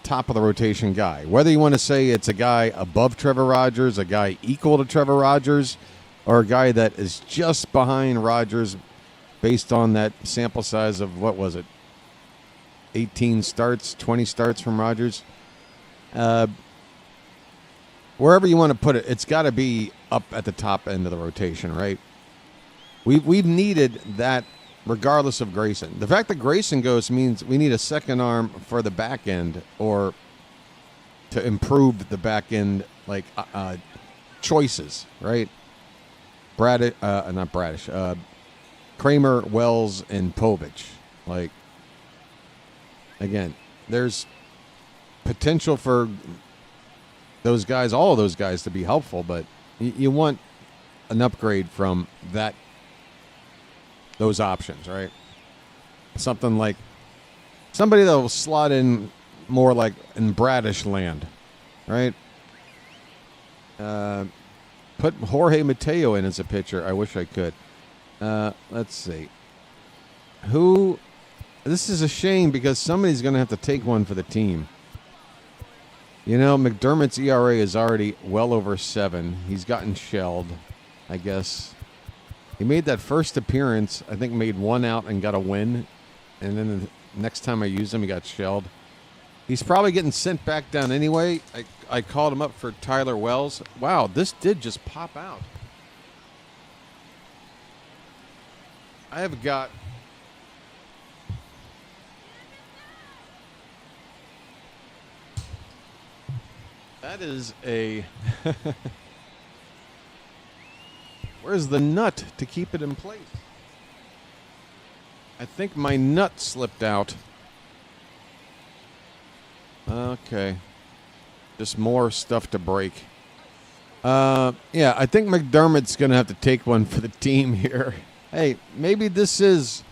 top-of-the-rotation guy. Whether you want to say it's a guy above Trevor Rogers, a guy equal to Trevor Rogers, or a guy that is just behind Rogers based on that sample size of, what was it, 18 starts, 20 starts from Rogers. Wherever you want to put it, it's got to be up at the top end of the rotation, right? We've needed that regardless of Grayson. The fact that Grayson goes means we need a second arm for the back end, or to improve the back end, like choices, right? Not Bradish. Kramer, Wells, and Povich. Like, again, there's potential for those guys, all of those guys, to be helpful, but you want an upgrade from those options, right? Something like somebody that will slot in more like in Bradish land, right? Put Jorge Mateo in as a pitcher. I wish I could. Let's see. This is a shame because somebody's going to have to take one for the team. McDermott's ERA is already well over 7. He's gotten shelled, I guess. He made that first appearance, I think made one out and got a win. And then the next time I used him, he got shelled. He's probably getting sent back down anyway. I called him up for Tyler Wells. Wow, this did just pop out. I have got... That is a... Where's the nut to keep it in place? I think my nut slipped out. Okay. Just more stuff to break. Yeah, I think McDermott's going to have to take one for the team here. Hey, maybe this is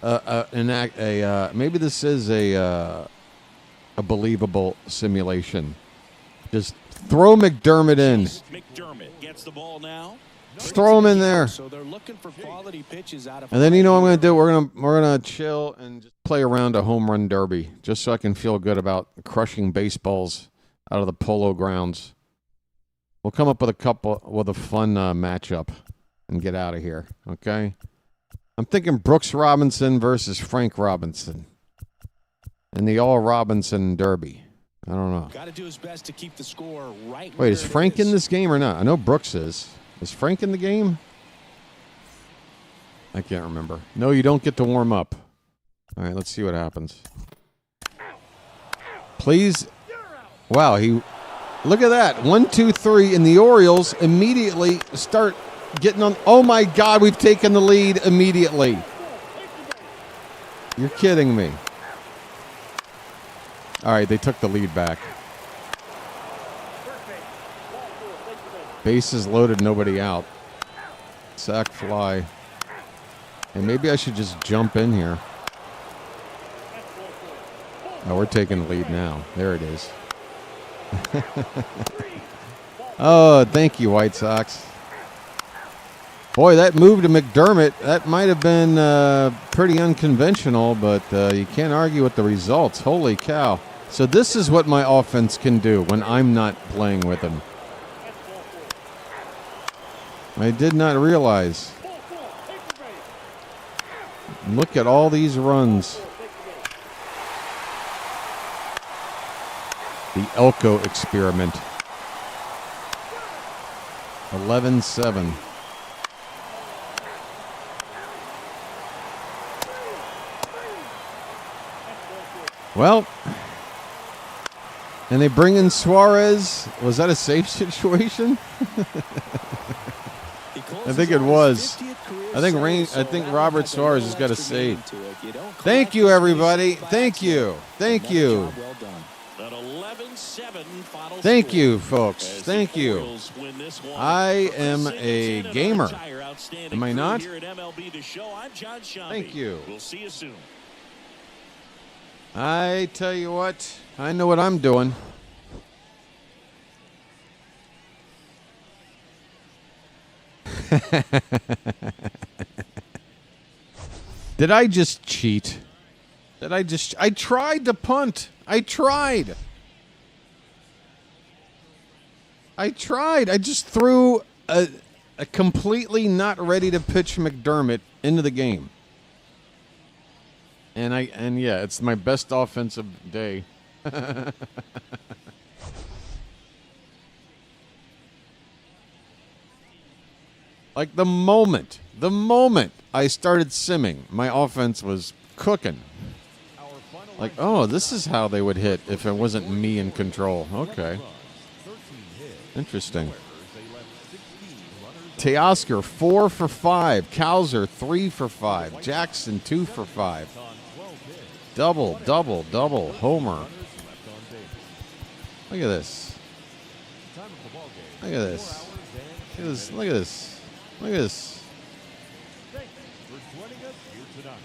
maybe this is a believable simulation. Just throw McDermott in. McDermott gets the ball now. Just throw him in there. So they're looking for quality pitches out of. And then what I'm going to do? We're gonna chill and just play around a home run derby, just so I can feel good about crushing baseballs out of the Polo Grounds. We'll come up with a fun matchup and get out of here. Okay. I'm thinking Brooks Robinson versus Frank Robinson in the All Robinson Derby. I don't know. Got to do his best to keep the score right. Wait, is Frank in this game or not? I know Brooks is. Is Frank in the game? I can't remember. No, you don't get to warm up. All right, let's see what happens. Please. Wow, look at that. 1, 2, 3, and the Orioles immediately start getting on. Oh my God, we've taken the lead immediately. You're kidding me. All right, they took the lead back. Bases loaded, nobody out. Sack fly. And maybe I should just jump in here. Oh, we're taking the lead now. There it is. Oh, thank you, White Sox. Boy, that move to McDermott, that might have been pretty unconventional, but you can't argue with the results. Holy cow. So this is what my offense can do when I'm not playing with him. I did not realize. Look at all these runs. The Elko experiment. 11-7. Well, and they bring in Suarez. Was that a safe situation? I think it was. I think Robert Suarez has got a save. Thank you, everybody. Thank you. Thank you. Thank you, folks. Thank you. I am a gamer. Am I not? Thank you. We'll see you soon. I tell you what, I know what I'm doing. Did I just cheat? I tried to punt. I tried. I just threw a completely not ready to pitch McDermott into the game. And yeah, it's my best offensive day. Like the moment I started simming, my offense was cooking. Like, oh, this is how they would hit if it wasn't me in control. Okay. Interesting. Teoscar 4 for 5. Cowser 3 for 5. Jackson 2 for 5. Double. Homer. Look at this. Look at this. Look at this. Look at this. Thanks for joining us here tonight.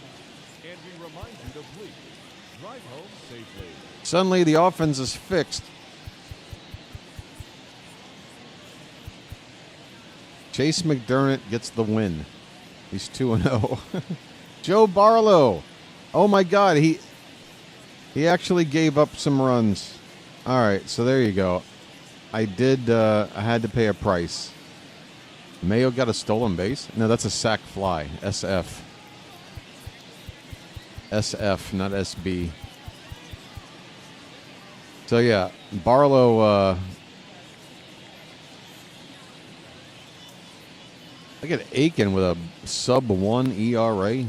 And we remind you to please drive home safely. Suddenly the offense is fixed. Chase McDermott gets the win. He's 2-0. Joe Barlow. Oh my God, he actually gave up some runs. All right, so there you go. I had to pay a price. Mayo got a stolen base? No, that's a sac fly. SF. SF, not SB. So yeah, Barlow. I get Aiken with a sub-1 ERA.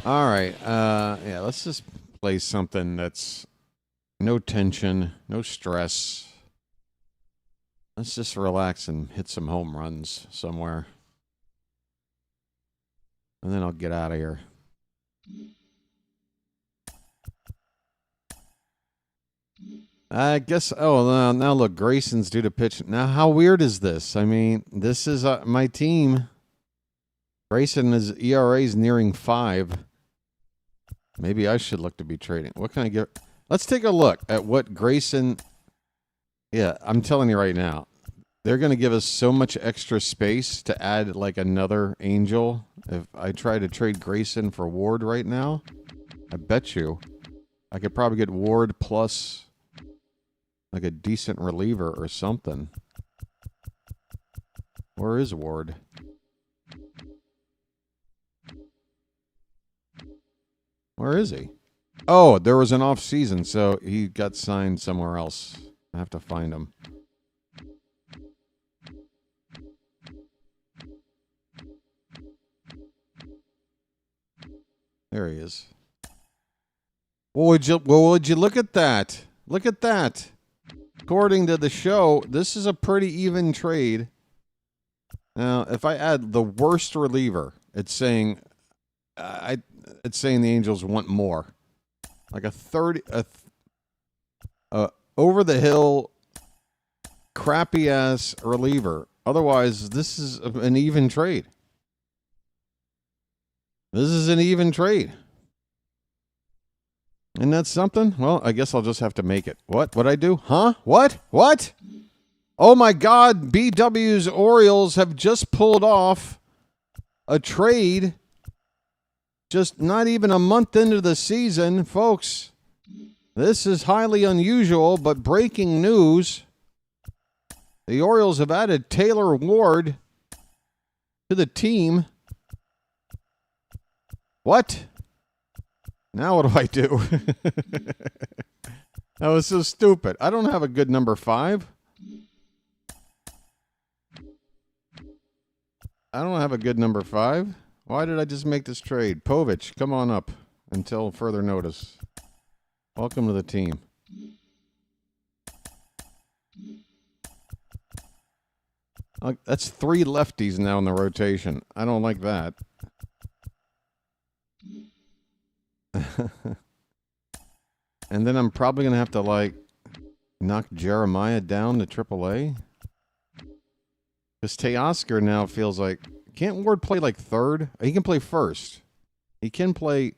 All right. Yeah, let's just play something that's no tension, no stress. Let's just relax and hit some home runs somewhere. And then I'll get out of here. I guess, now look, Grayson's due to pitch. Now, how weird is this? I mean, this is my team. Grayson is ERA's nearing 5. Maybe I should look to be trading. What can I get? Let's take a look at what Grayson. Yeah, I'm telling you right now, they're going to give us so much extra space to add like another Angel. If I try to trade Grayson for Ward right now, I bet you I could probably get Ward plus like a decent reliever or something. Where is Ward? Where is he? Oh, there was an off-season, so he got signed somewhere else. I have to find him. There he is. Well, would you look at that? Look at that. According to the show, this is a pretty even trade. Now, if I add the worst reliever, it's saying it's saying the Angels want more. Like a over the hill crappy ass reliever. Otherwise, this is an even trade. This is an even trade. And that's something? Well, I guess I'll just have to make it. What? What'd I do? Huh? What? Oh my God, BW's Orioles have just pulled off a trade just not even a month into the season. Folks, this is highly unusual, but breaking news. The Orioles have added Taylor Ward to the team. What? Now what do I do? That was so stupid. I don't have a good number 5. I don't have a good number 5. Why did I just make this trade? Povich, come on up until further notice. Welcome to the team. That's 3 lefties now in the rotation. I don't like that. And then I'm probably going to have to, like, knock Jeremiah down to AAA. Because Teoscar now feels like... Can't Ward play, like, third? He can play first. He can play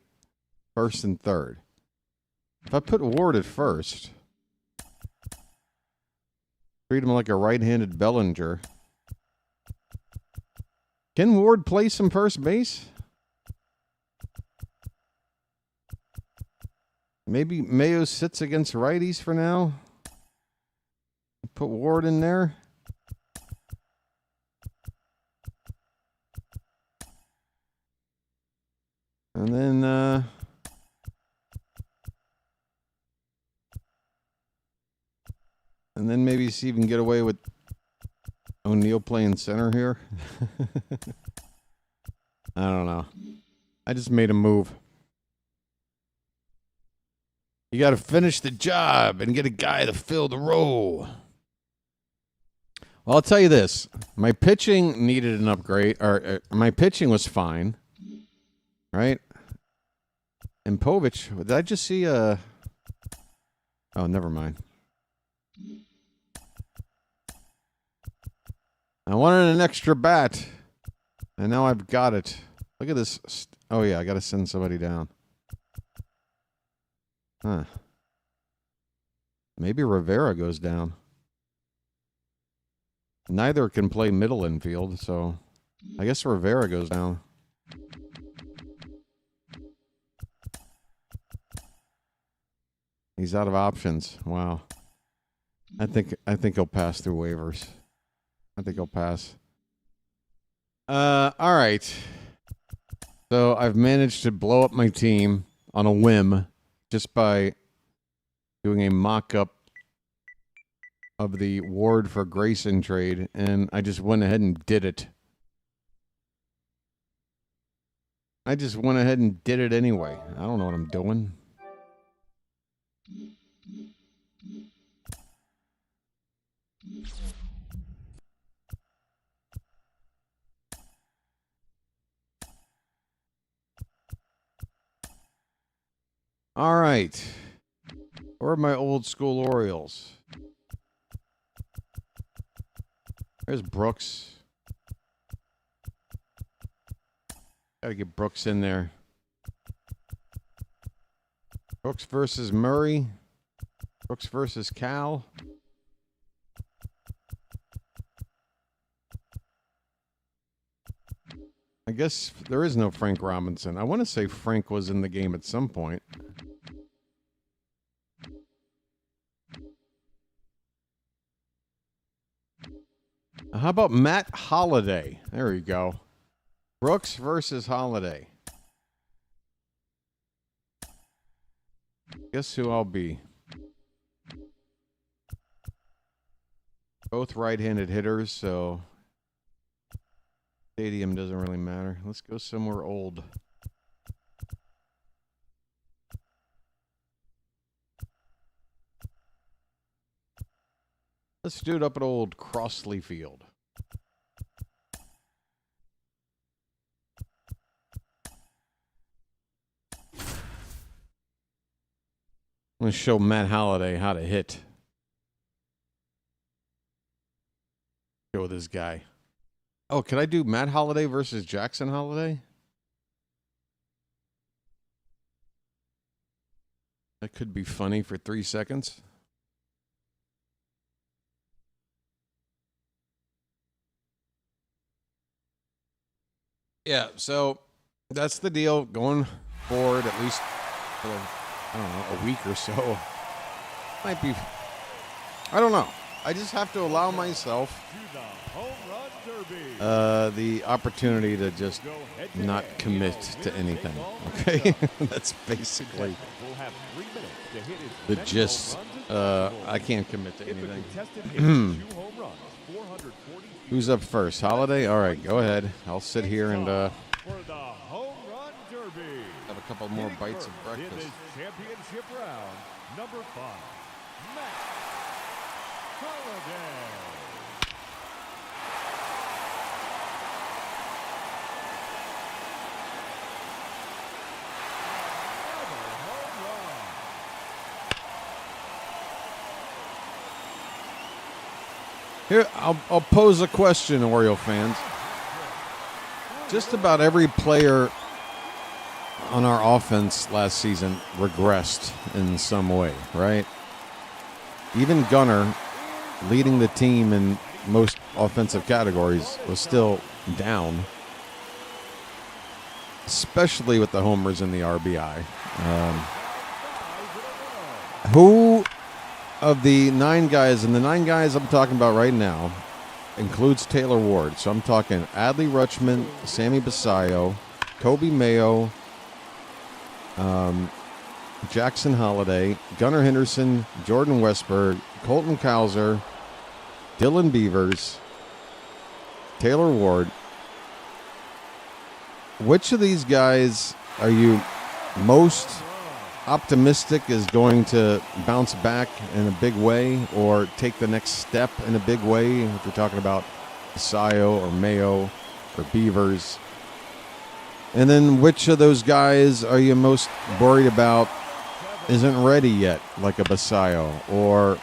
first and third. If I put Ward at first... Treat him like a right-handed Bellinger... Can Ward play some first base? Maybe Mayo sits against righties for now. Put Ward in there. And then maybe see if we can get away with O'Neill playing center here. I don't know. I just made a move. You got to finish the job and get a guy to fill the role. Well, I'll tell you this. My pitching needed an upgrade. Or my pitching was fine. Right? And Povich, did I just see a... Oh, never mind. I wanted an extra bat. And now I've got it. Look at this. Oh, yeah, I got to send somebody down. Huh. Maybe Rivera goes down. Neither can play middle infield, so I guess Rivera goes down. He's out of options. Wow. I think he'll pass through waivers. I think he'll pass. All right. So I've managed to blow up my team on a whim just by doing a mock-up of the Ward for Grayson trade, and I just went ahead and did it. I just went ahead and did it anyway. I don't know what I'm doing. All right. Where are my old school Orioles? There's Brooks. Got to get Brooks in there. Brooks versus Murray. Brooks versus Cal. I guess there is no Frank Robinson. I want to say Frank was in the game at some point. How about Matt Holliday? There we go. Brooks versus Holliday. Guess who I'll be? Both right-handed hitters, so stadium doesn't really matter. Let's go somewhere old. Let's do it up at old Crossley Field. I'm going to show Matt Holliday how to hit. Show this guy. Oh, can I do Matt Holliday versus Jackson Holliday? That could be funny for 3 seconds. Yeah, so that's the deal going forward, at least for, I don't know, a week or so. Might be, I don't know. I just have to allow myself To the home run derby. the opportunity to just not commit to anything. Okay? That's basically Will have 3 minutes to hit his the next gist. home run to I can't commit to If a anything. contestant hits 2 home runs, 440 Who's up first? Holiday? All right, go ahead. I'll sit here and for the home run derby. have a couple more Hitting bites of first in breakfast. this championship round, number 5, Matt Holliday. Another home run. Here, I'll pose a question, Oriole fans. Just about every player on our offense last season regressed in some way, right? Even Gunnar, leading the team in most offensive categories, was still down, especially with the homers and the RBI. Who of the 9 guys, and the 9 guys I'm talking about right now, includes Taylor Ward. So I'm talking Adley Rutschman, Sammy Basayo, Kobe Mayo, Jackson Holiday, Gunnar Henderson, Jordan Westberg, Colton Cowser, Dylan Beavers, Taylor Ward. Which of these guys are you most optimistic is going to bounce back in a big way or take the next step in a big way? If you're talking about Basayo or Mayo or Beavers. And then which of those guys are you most worried about isn't ready yet, like a Basayo? Or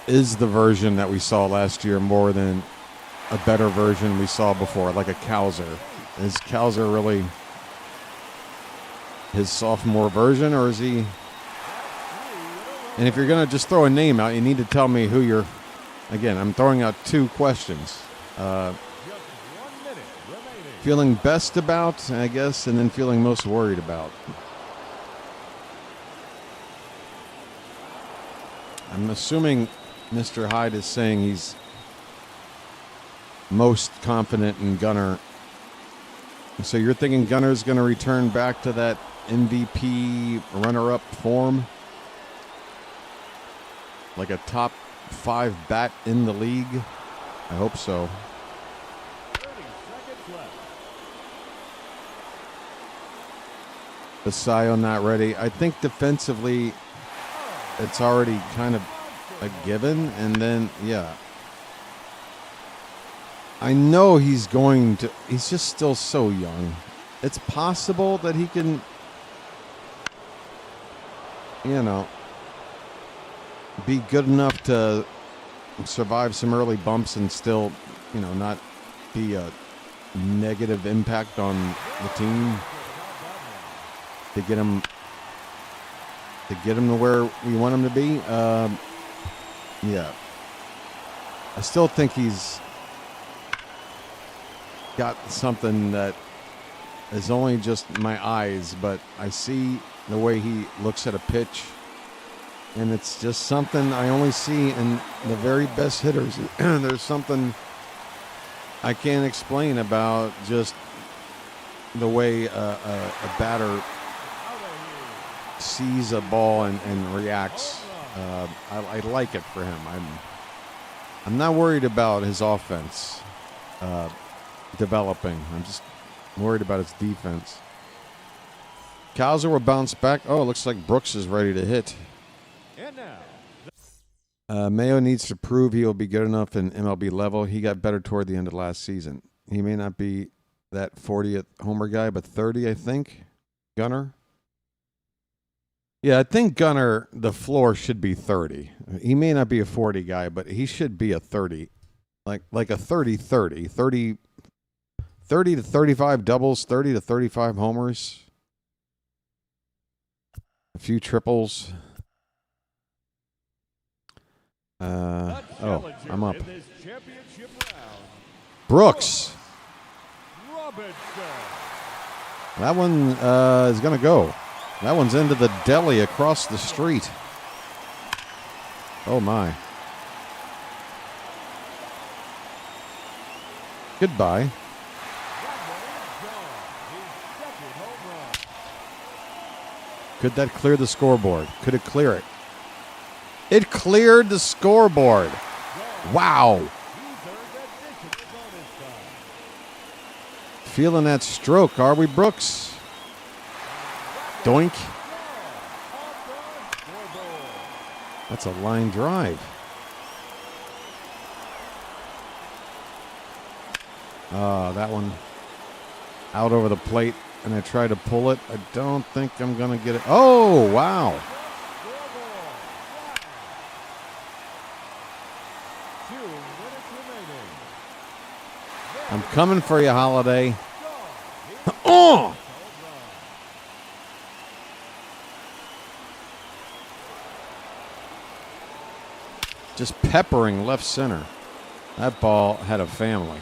is the version that we saw last year more than a better version we saw before, like a Cowser? Is Cowser really his sophomore version, or is he? And if you're going to just throw a name out, you need to tell me who you're. Again, I'm throwing out 2 questions. Feeling best about, I guess, and then feeling most worried about. I'm assuming Mr. Hyde is saying he's most confident in Gunnar. So you're thinking Gunner's going to return back to that MVP runner-up form? Like a top 5 bat in the league? I hope so. 30 seconds left. Basayo not ready. I think defensively it's already kind of a given. And then, yeah. I know he's going to. He's just still so young. It's possible that he can, be good enough to survive some early bumps and still, not be a negative impact on the team to get him to where we want him to be. Yeah. I still think he's got something that is only just my eyes, but I see the way he looks at a pitch, and it's just something I only see in the very best hitters. There's something I can't explain about just the way a batter sees a ball and reacts. I like it for him. I'm not worried about his offense developing. I'm just worried about its defense. Cowser will bounce back. Oh, it looks like Brooks is ready to hit. And now, Mayo needs to prove he will be good enough in MLB level. He got better toward the end of last season. He may not be that 40th homer guy, but 30, I think. Gunnar? Yeah, I think Gunnar, the floor should be 30. He may not be a 40 guy, but he should be a 30. Like a 30-30. 30 to 35 doubles, 30 to 35 homers. A few triples. I'm up. in this championship round, Brooks. Robinson. That one is going to go. That one's into the deli across the street. Oh, my. Goodbye. Could that clear the scoreboard? Could it clear it? It cleared the scoreboard. Wow. Feeling that stroke, are we, Brooks? Doink. That's a line drive. That one out over the plate, and I try to pull it. I don't think I'm going to get it. Oh, wow. I'm coming for you, Holiday. Oh! Just peppering left center. That ball had a family.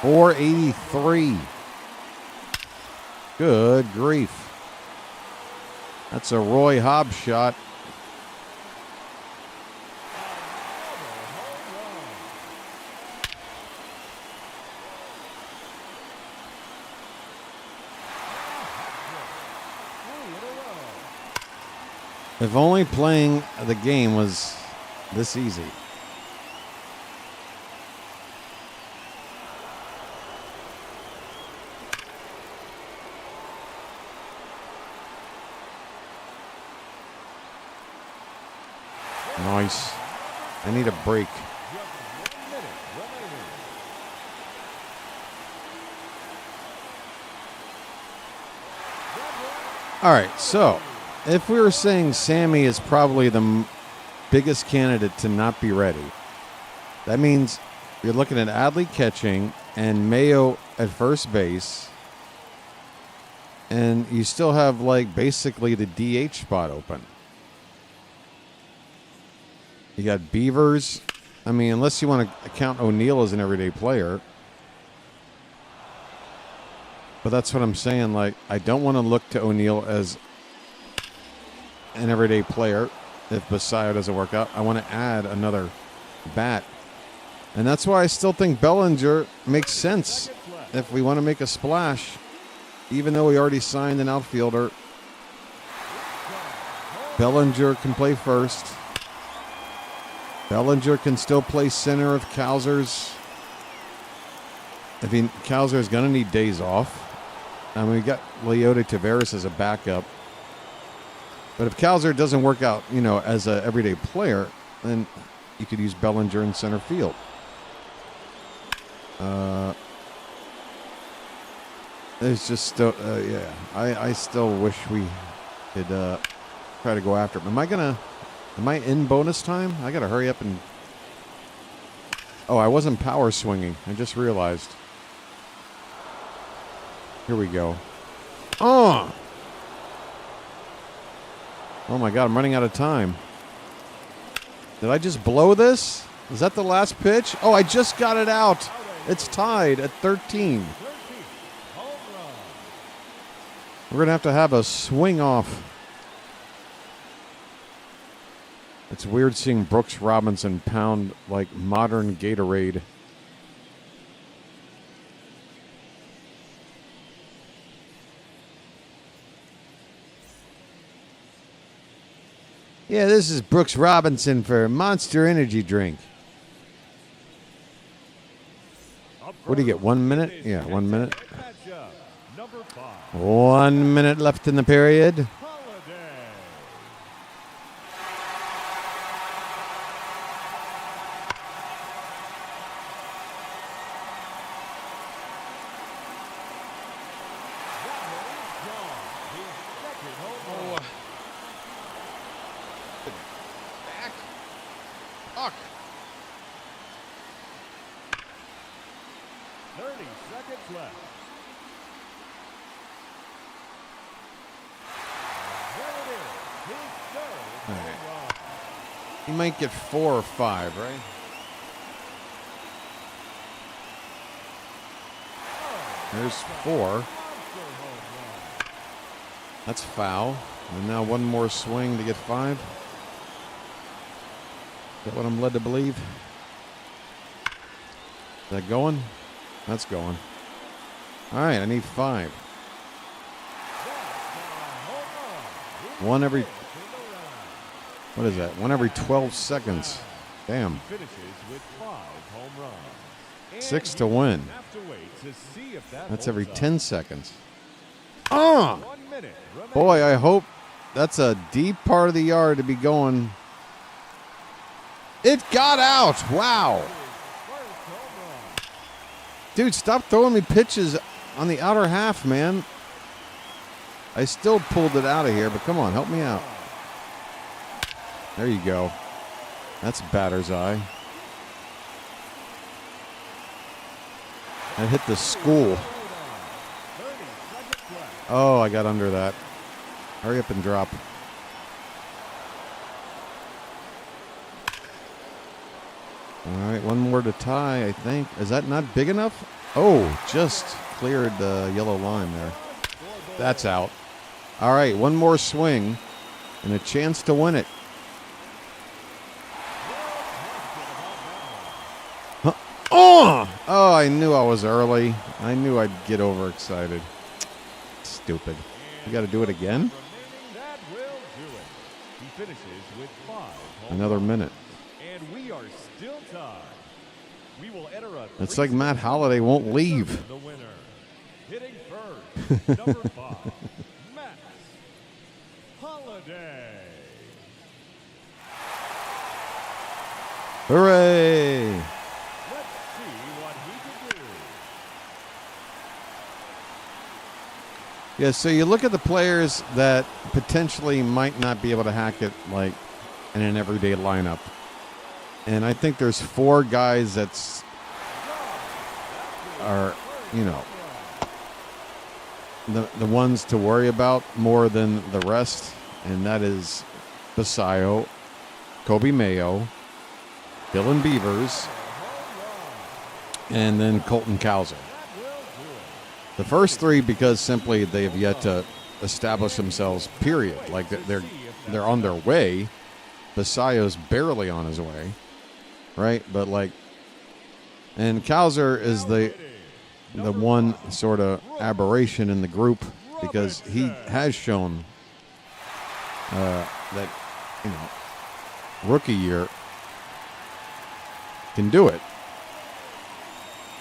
483. Good grief. That's a Roy Hobbs shot. If only playing the game was this easy. Nice. I need a break. All right, so if we were saying Sammy is probably the biggest candidate to not be ready, that means you're looking at Adley catching and Mayo at first base, and you still have like basically the DH spot open. You got Beavers. I mean, unless you want to count O'Neill as an everyday player. But that's what I'm saying. Like, I don't want to look to O'Neill as an everyday player if Basayo doesn't work out. I want to add another bat. And that's why I still think Bellinger makes sense if we want to make a splash. Even though we already signed an outfielder, Bellinger can play first. Bellinger can still play center if Kowser's. Kowser's going to need days off. I mean, we got Leody Taveras as a backup. But if Kowser doesn't work out, as an everyday player, then you could use Bellinger in center field. It's just still, I still wish we could try to go after him. Am I in bonus time? I got to hurry up and... Oh, I wasn't power swinging. I just realized. Here we go. Oh! Oh, my God. I'm running out of time. Did I just blow this? Is that the last pitch? Oh, I just got it out. It's tied at 13. We're going to have a swing off. It's weird seeing Brooks Robinson pound like modern Gatorade. Yeah, this is Brooks Robinson for Monster Energy Drink. What do you get, 1 minute? Yeah, 1 minute. 1 minute left in the period. Fuck. 30 seconds left. There it is. His third home run. He might get 4 or 5, right? There's 4. That's foul. And now one more swing to get 5. Is that what I'm led to believe? Is that going? That's going. All right, I need 5. One every... What is that? One every 12 seconds. Damn. 6 to win. That's every 10 seconds. Oh! Boy, I hope that's a deep part of the yard to be going. It got out. Wow. Dude, stop throwing me pitches on the outer half, man. I still pulled it out of here, but come on, help me out. There you go. That's batter's eye. That hit the school. Oh, I got under that. Hurry up and drop. All right, one more to tie, I think. Is that not big enough? Oh, just cleared the yellow line there. That's out. All right, one more swing and a chance to win it. Huh. Oh, I knew I was early. I knew I'd get overexcited. Stupid. You got to do it again? Another minute. And we are still tied. We will enter a It's like Matt Holliday won't leave. the winner. Hitting first, number 5, Matt Holliday. Hooray! Let's see what he can do. Yeah, so you look at the players that potentially might not be able to hack it like in an everyday lineup. And I think there's 4 guys that's are, you know, the ones to worry about more than the rest, and that is Basayo, Kobe Mayo, Dylan Beavers, and then Colton Cowser. The first 3 because simply they have yet to establish themselves, period. Like they're on their way. Basayo's barely on his way, right? But like, and Cowser is the one sort of aberration in the group because he has shown that, you know, rookie year can do it,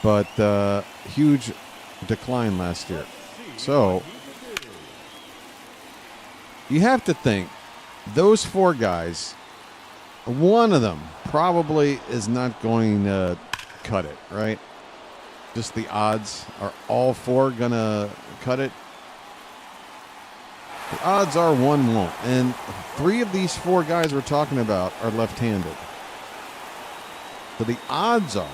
but huge decline last year. So you have to think those 4 guys, one of them probably is not going to cut it, right? Just the odds. Are all 4 going to cut it? The odds are 1 won't. And 3 of these 4 guys we're talking about are left-handed. So the odds are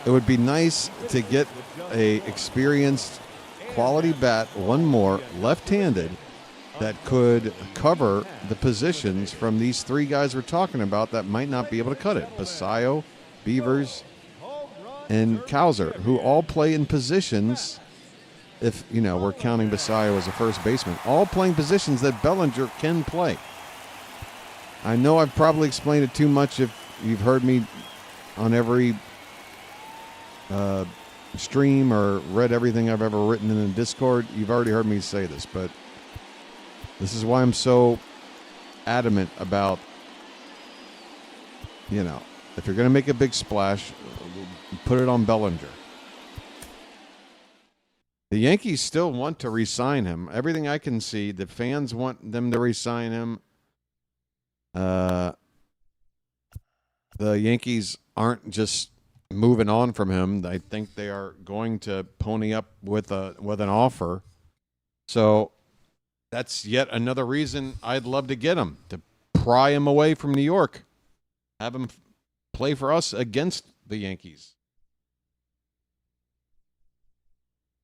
it would be nice to get a experienced quality bat, one more left-handed, that could cover the positions from these 3 guys we're talking about that might not be able to cut it. Basayo, Beavers, and Cowser, who all play in positions, if, you know, we're counting Basayo as a first baseman, all playing positions that Bellinger can play. I know I've probably explained it too much if you've heard me on every stream or read everything I've ever written in the Discord. You've already heard me say this, but this is why I'm so adamant about, you know, if you're going to make a big splash, put it on Bellinger. The Yankees still want to re-sign him. Everything I can see, the fans want them to re-sign him. The Yankees aren't just moving on from him. I think they are going to pony up with an offer. So that's yet another reason I'd love to get him, to pry him away from New York, have him play for us against the Yankees.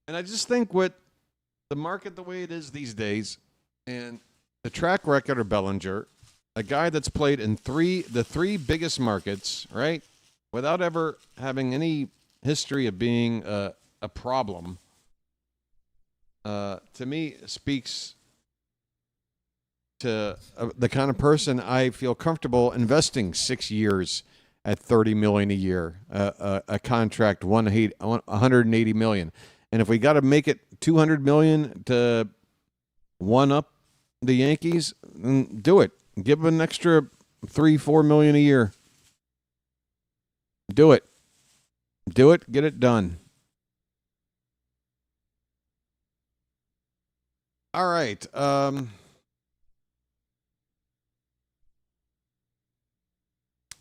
And I just think with the market the way it is these days and the track record of Bellinger, a guy that's played in the three biggest markets, right, without ever having any history of being a problem, to me speaks to the kind of person I feel comfortable investing 6 years at $30 million a year, a contract $180 million, and if we got to make it $200 million to one up the Yankees, then do it. Give them an extra $3-4 million a year. Do it. Do it. Get it done. All right.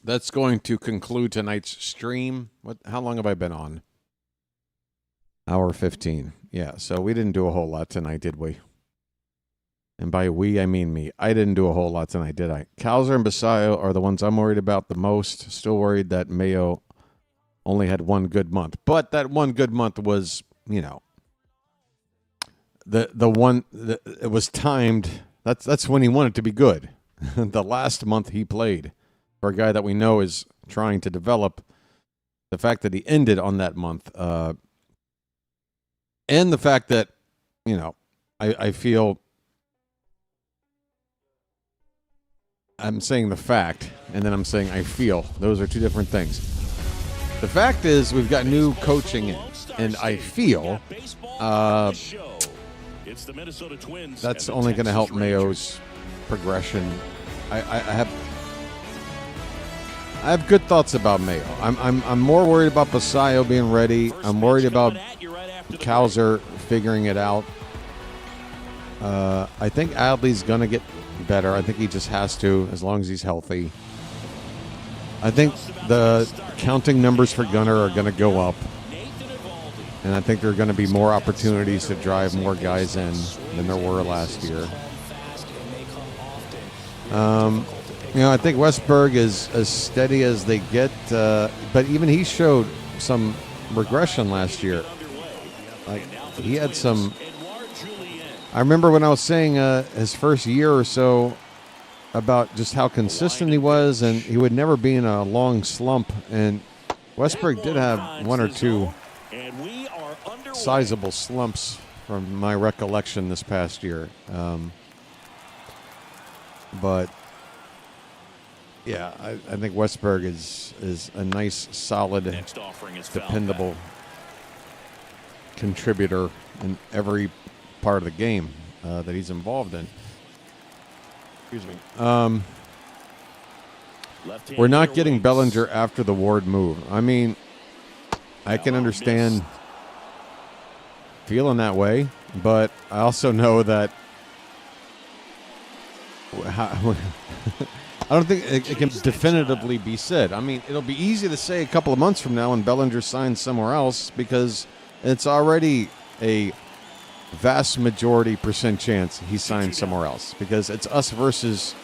That's going to conclude tonight's stream. How long have I been on? Hour 15. Yeah, so we didn't do a whole lot tonight, did we? And by we, I mean me. I didn't do a whole lot tonight, did I? Cowser and Basayo are the ones I'm worried about the most. Still worried that Mayo only had one good month. But that one good month was, you know, it was timed. That's when he wanted to be good. The last month he played, for a guy that we know is trying to develop, the fact that he ended on that month, and the fact that, you know, I feel I'm saying the fact, and then I'm saying I feel. Those are two different things. The fact is we've got new coaching in, and I feel that's only going to help Mayo's progression. I have good thoughts about Mayo. I'm more worried about Basayo being ready. I'm worried about Cowser figuring it out. I think Adley's going to get better. I think he just has to, as long as he's healthy. I think the counting numbers for Gunnar are going to go up. And I think there are going to be more opportunities to drive more guys in than there were last year. You know, I think Westberg is as steady as they get, but even he showed some regression last year. Like, he had some. I remember when I was saying his first year or so about just how consistent he was, and he would never be in a long slump. And Westberg did have one or two sizable slumps from my recollection this past year. But yeah, I think Westberg is a nice, solid, dependable contributor in every part of the game that he's involved in. Excuse me. We're not getting Bellinger after the Ward move. I mean, I can understand feeling that way, but I also know that I don't think it can definitively be said. I mean, it'll be easy to say a couple of months from now when Bellinger signs somewhere else, because it's already a vast majority % chance he signs somewhere else, because it's us versus,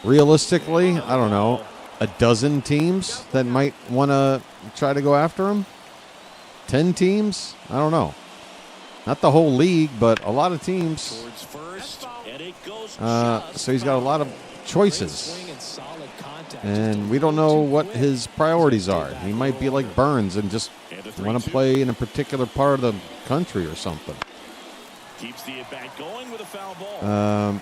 realistically, I don't know, a dozen teams that might want to try to go after him. 10 teams? I don't know. Not the whole league, but a lot of teams. So he's got a lot of choices. And we don't know what his priorities are. He might be like Burns and just want to play in a particular part of the country or something. Keeps the at-bat going with a foul ball.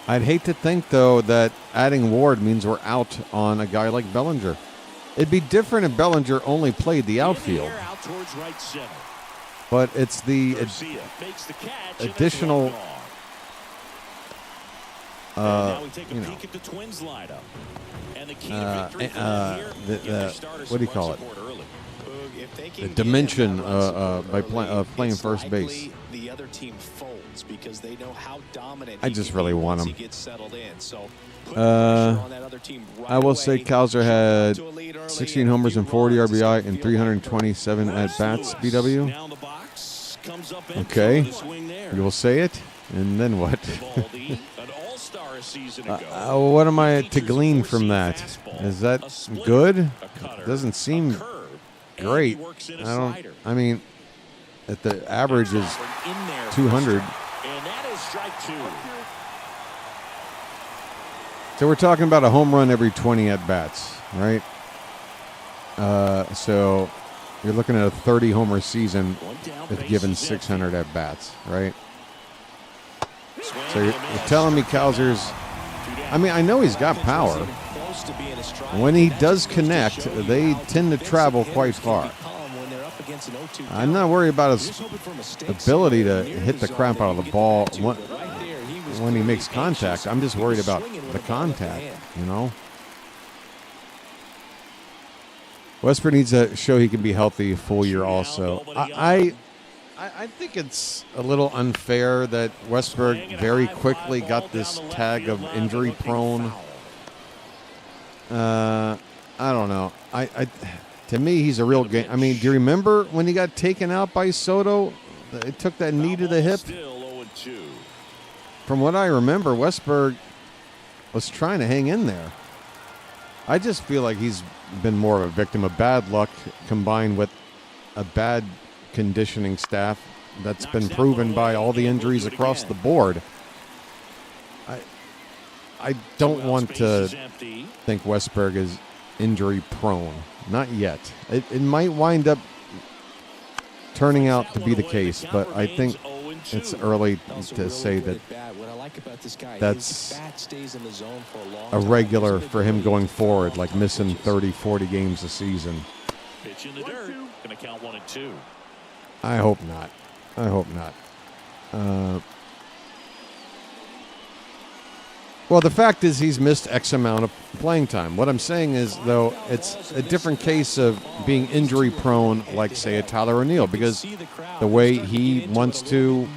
I'd hate to think, though, that adding Ward means we're out on a guy like Bellinger. It'd be different if Bellinger only played the outfield. But it's the additional, you know, what do you call it? The dimension by playing first base. The other team folds because they know how dominant I just really want him. I will say Cowser had 16 homers and 40 RBI and 327 at-bats, BW. Okay, you will say it, and then what? What am I to glean from that? Is that good? It doesn't seem great. I mean, that the average is 200. So we're talking about a home run every 20 at-bats, right? So you're looking at a 30 homer season if given 600 at bats, right? So you're telling me Kowser's. I mean, I know he's got power. When he does connect, they tend to travel quite far. I'm not worried about his ability to hit the crap out of the ball when he makes contact. I'm just worried about the contact, you know? Westburg needs to show he can be healthy a full year also. I think it's a little unfair that Westburg very quickly got this tag of injury prone. I don't know. To me, he's a real game. I mean, do you remember when he got taken out by Soto? It took that knee to the hip. From what I remember, Westburg was trying to hang in there. I just feel like he's been more of a victim of bad luck combined with a bad conditioning staff that's been proven by all the injuries across the board. I don't want to think Westburg is injury prone. Not yet. It might wind up turning out to be the case, but I think it's early to say that that's a regular for him going forward, like missing 30, 40 games a season. Pitch in the dirt. Gonna count 1-2. I hope not. I hope not. Well, the fact is he's missed X amount of playing time. What I'm saying is, though, it's a different case of being injury prone, like, say, a Tyler O'Neill, because the way he wants to,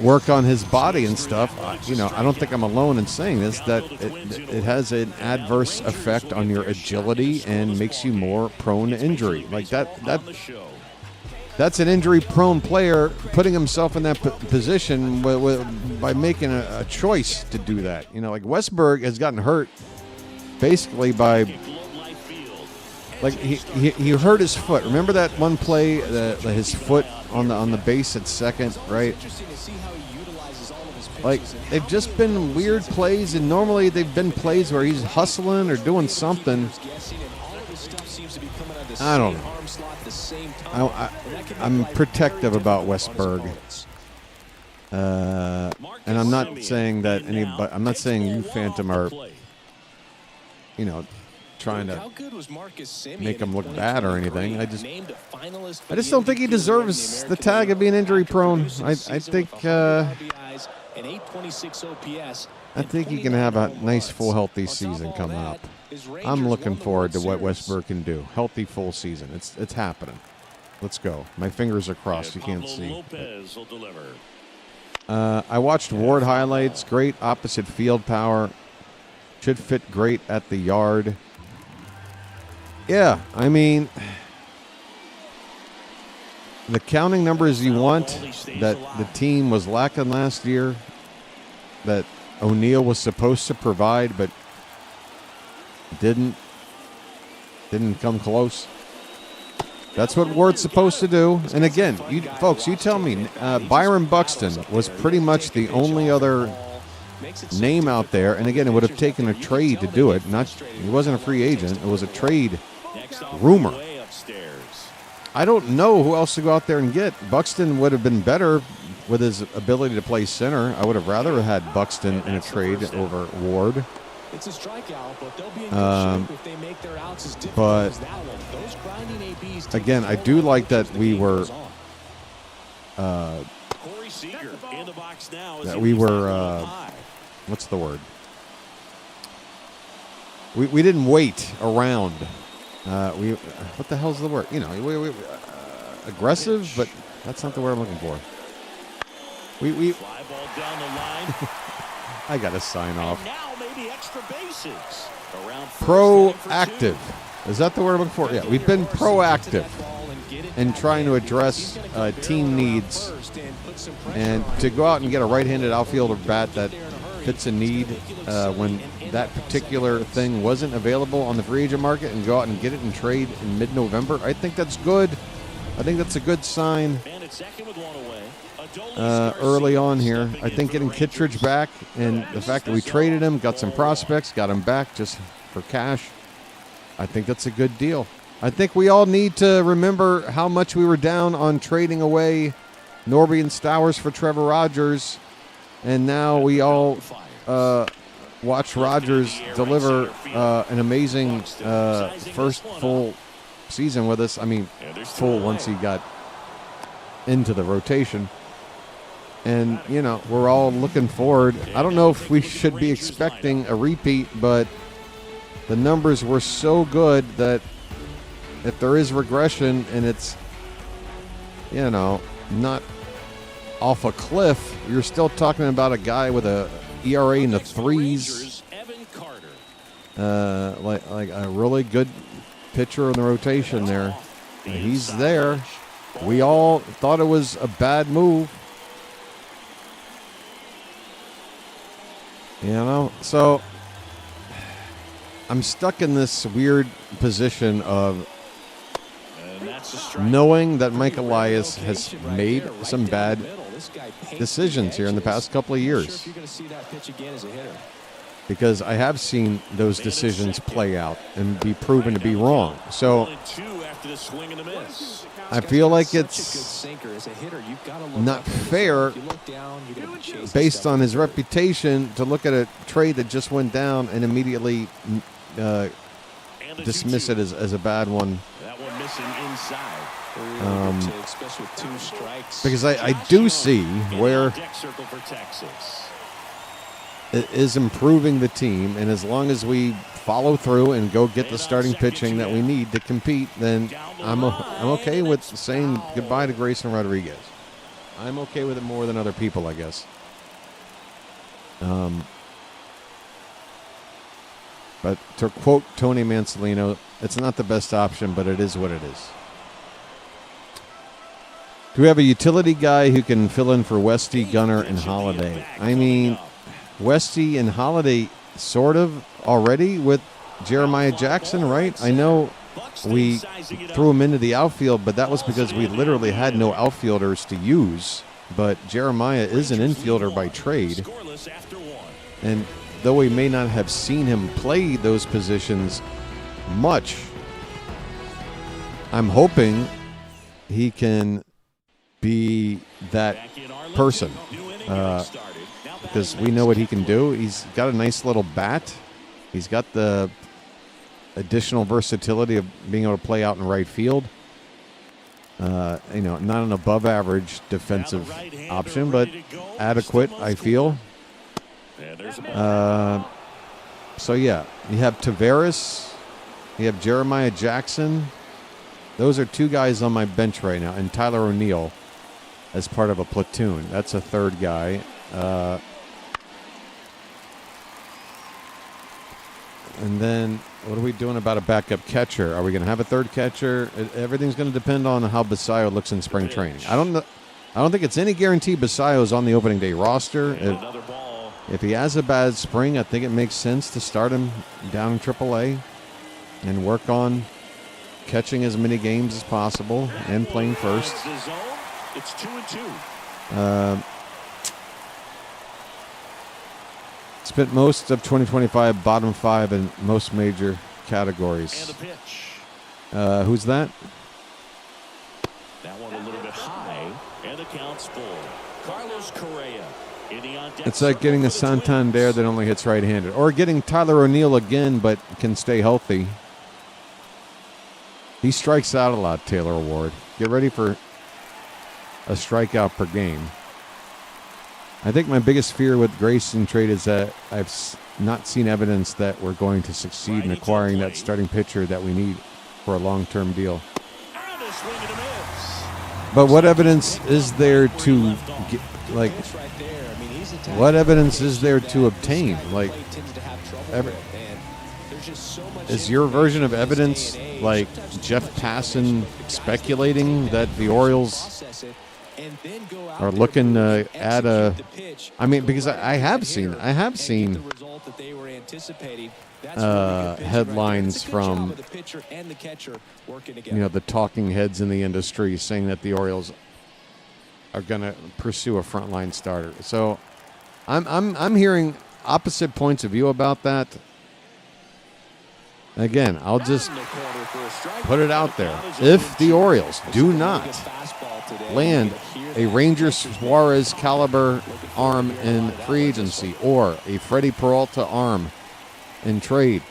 work on his body and stuff, I don't think I'm alone in saying this, that it has an adverse effect on your agility and makes you more prone to injury. Like that's an injury-prone player putting himself in that position by making a choice to do that. Like Westburg has gotten hurt basically by, like he hurt his foot. Remember that one play, his foot on the base at second, right? Like they've just been weird plays, and normally they've been plays where he's hustling or doing something. I don't know. I'm protective about Westburg, and I'm not saying that anybody. I'm not saying you, Phantom, are trying to make him look bad or anything. I just don't think he deserves the tag of being injury prone. I think he can have a nice, full, healthy season coming up. I'm looking forward to what Westburg can do. Healthy, full season. It's happening. Let's go. My fingers are crossed. You can't see. I watched Ward highlights. Great opposite field power. Should fit great at the yard. Yeah, I mean, the counting numbers you want that the team was lacking last year, that O'Neill was supposed to provide, but didn't come close. That's what Ward's supposed to do. And again, you tell me, Byron Buxton was pretty much the only other name out there. And again, it would have taken a trade to do it. He wasn't a free agent. It was a trade rumor. I don't know who else to go out there and get. Buxton would have been better with his ability to play center. I would have rather had Buxton in a trade over Ward. It's a strikeout, but they'll be in good shape if they make their outs as difficult as that one. Those grinding ABs again, I do like that we were what's the word? We didn't wait around. What the hell's the word? We aggressive, but that's not the word I'm looking for. We fly ball down the line. I got to sign off. And now maybe extra bases. Proactive. Is that the word I'm looking for? Yeah, we've been proactive in trying to address team needs, and to go out and get a right-handed outfielder bat that fits a need when that particular thing wasn't available on the free agent market, and go out and get it and trade in mid-November. I think that's good. I think that's a good sign early on here. I think getting Kittredge back and the fact that we traded him, got some prospects, got him back, just for cash, I think that's a good deal. I think we all need to remember how much we were down on trading away Norby and Stowers for Trevor Rogers, and now we all watch Rogers deliver an amazing first full season with us. I mean, full once he got into the rotation. And, you know, we're all looking forward. I don't know if we should be expecting a repeat, but the numbers were so good that if there is regression and it's, you know, not off a cliff, you're still talking about a guy with a ERA in the threes, like a really good pitcher in the rotation there. And he's there. We all thought it was a bad move. You know, so I'm stuck in this weird position of knowing that Mike Elias has made some bad decisions here in the past couple of years. Because I have seen those decisions play out and be proven to be wrong. So I feel like it's not fair, based on his reputation, to look at a trade that just went down and immediately dismiss it as a bad one. Because I do see where it is improving the team, and as long as we follow through and go get the starting pitching that we need to compete, then I'm okay with saying goodbye to Grayson Rodriguez. I'm okay with it more than other people, I guess. But to quote Tony Mansolino, it's not the best option, but it is what it is. Do we have a utility guy who can fill in for Westy, Gunnar, and Holiday? I mean, Westy and Holiday sort of already with Jeremiah Jackson, right? I know we threw him into the outfield, but that was because we literally had no outfielders to use. But Jeremiah is an infielder by trade. And though we may not have seen him play those positions much, I'm hoping he can be that person. Because we know what he can do. He's got a nice little bat. He's got the additional versatility of being able to play out in right field. Not an above-average defensive option, but adequate, I feel. So, yeah, you have Taveras. You have Jeremiah Jackson. Those are two guys on my bench right now. And Tyler O'Neill as part of a platoon. That's a third guy. And then what are we doing about a backup catcher? Are we going to have a third catcher? Everything's going to depend on how Basayo looks in spring training. I don't think it's any guarantee Basayo's on the opening day roster. If he has a bad spring, I think it makes sense to start him down in AAA and work on catching as many games as possible and playing first. It's 2-2. Spent most of 2025 bottom five in most major categories. And a pitch. Who's that? That one a little bit high, and the count's full. Carlos Correa. It's like getting a Santander that only hits right-handed, or getting Tyler O'Neill again but can stay healthy. He strikes out a lot, Taylor Ward. Get ready for a strikeout per game. I think my biggest fear with Grayson trade is that I've not seen evidence that we're going to succeed in acquiring that starting pitcher that we need for a long-term deal. But what evidence is there to get, like, what evidence is there to obtain? Like, is your version of evidence like Jeff Passan speculating that the Orioles are looking to add a? I mean, because I have seen headlines from the talking heads in the industry saying that the Orioles are going to pursue a frontline starter. So I'm hearing opposite points of view about that. Again, I'll just put it out there. If the Orioles do not land a Ranger Suarez caliber arm in free agency or a Freddie Peralta arm in trade,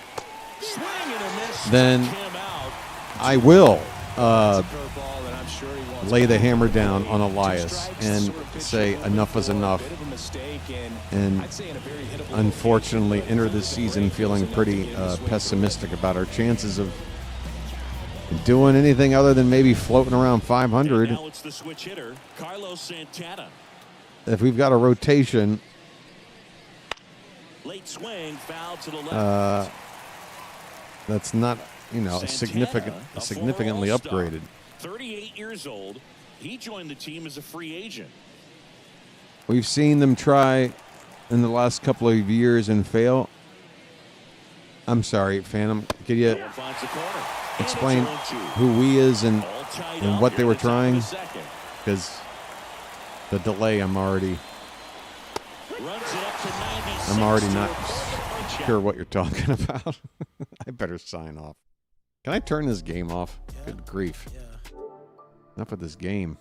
then I will lay the hammer down on Elias and say enough is enough. And unfortunately enter this season feeling pretty pessimistic about our chances of doing anything other than maybe floating around 500. Now it's the switch hitter, Carlos Santana. If we've got a rotation, late swing, foul to the left. that's not, significantly upgraded. 38 years old. He joined the team as a free agent. We've seen them try in the last couple of years and fail. I'm sorry, Phantom. Could you explain who we is and what they were trying? Because the delay, I'm already not sure what you're talking about. I better sign off. Can I turn this game off? Good grief. Enough of this game.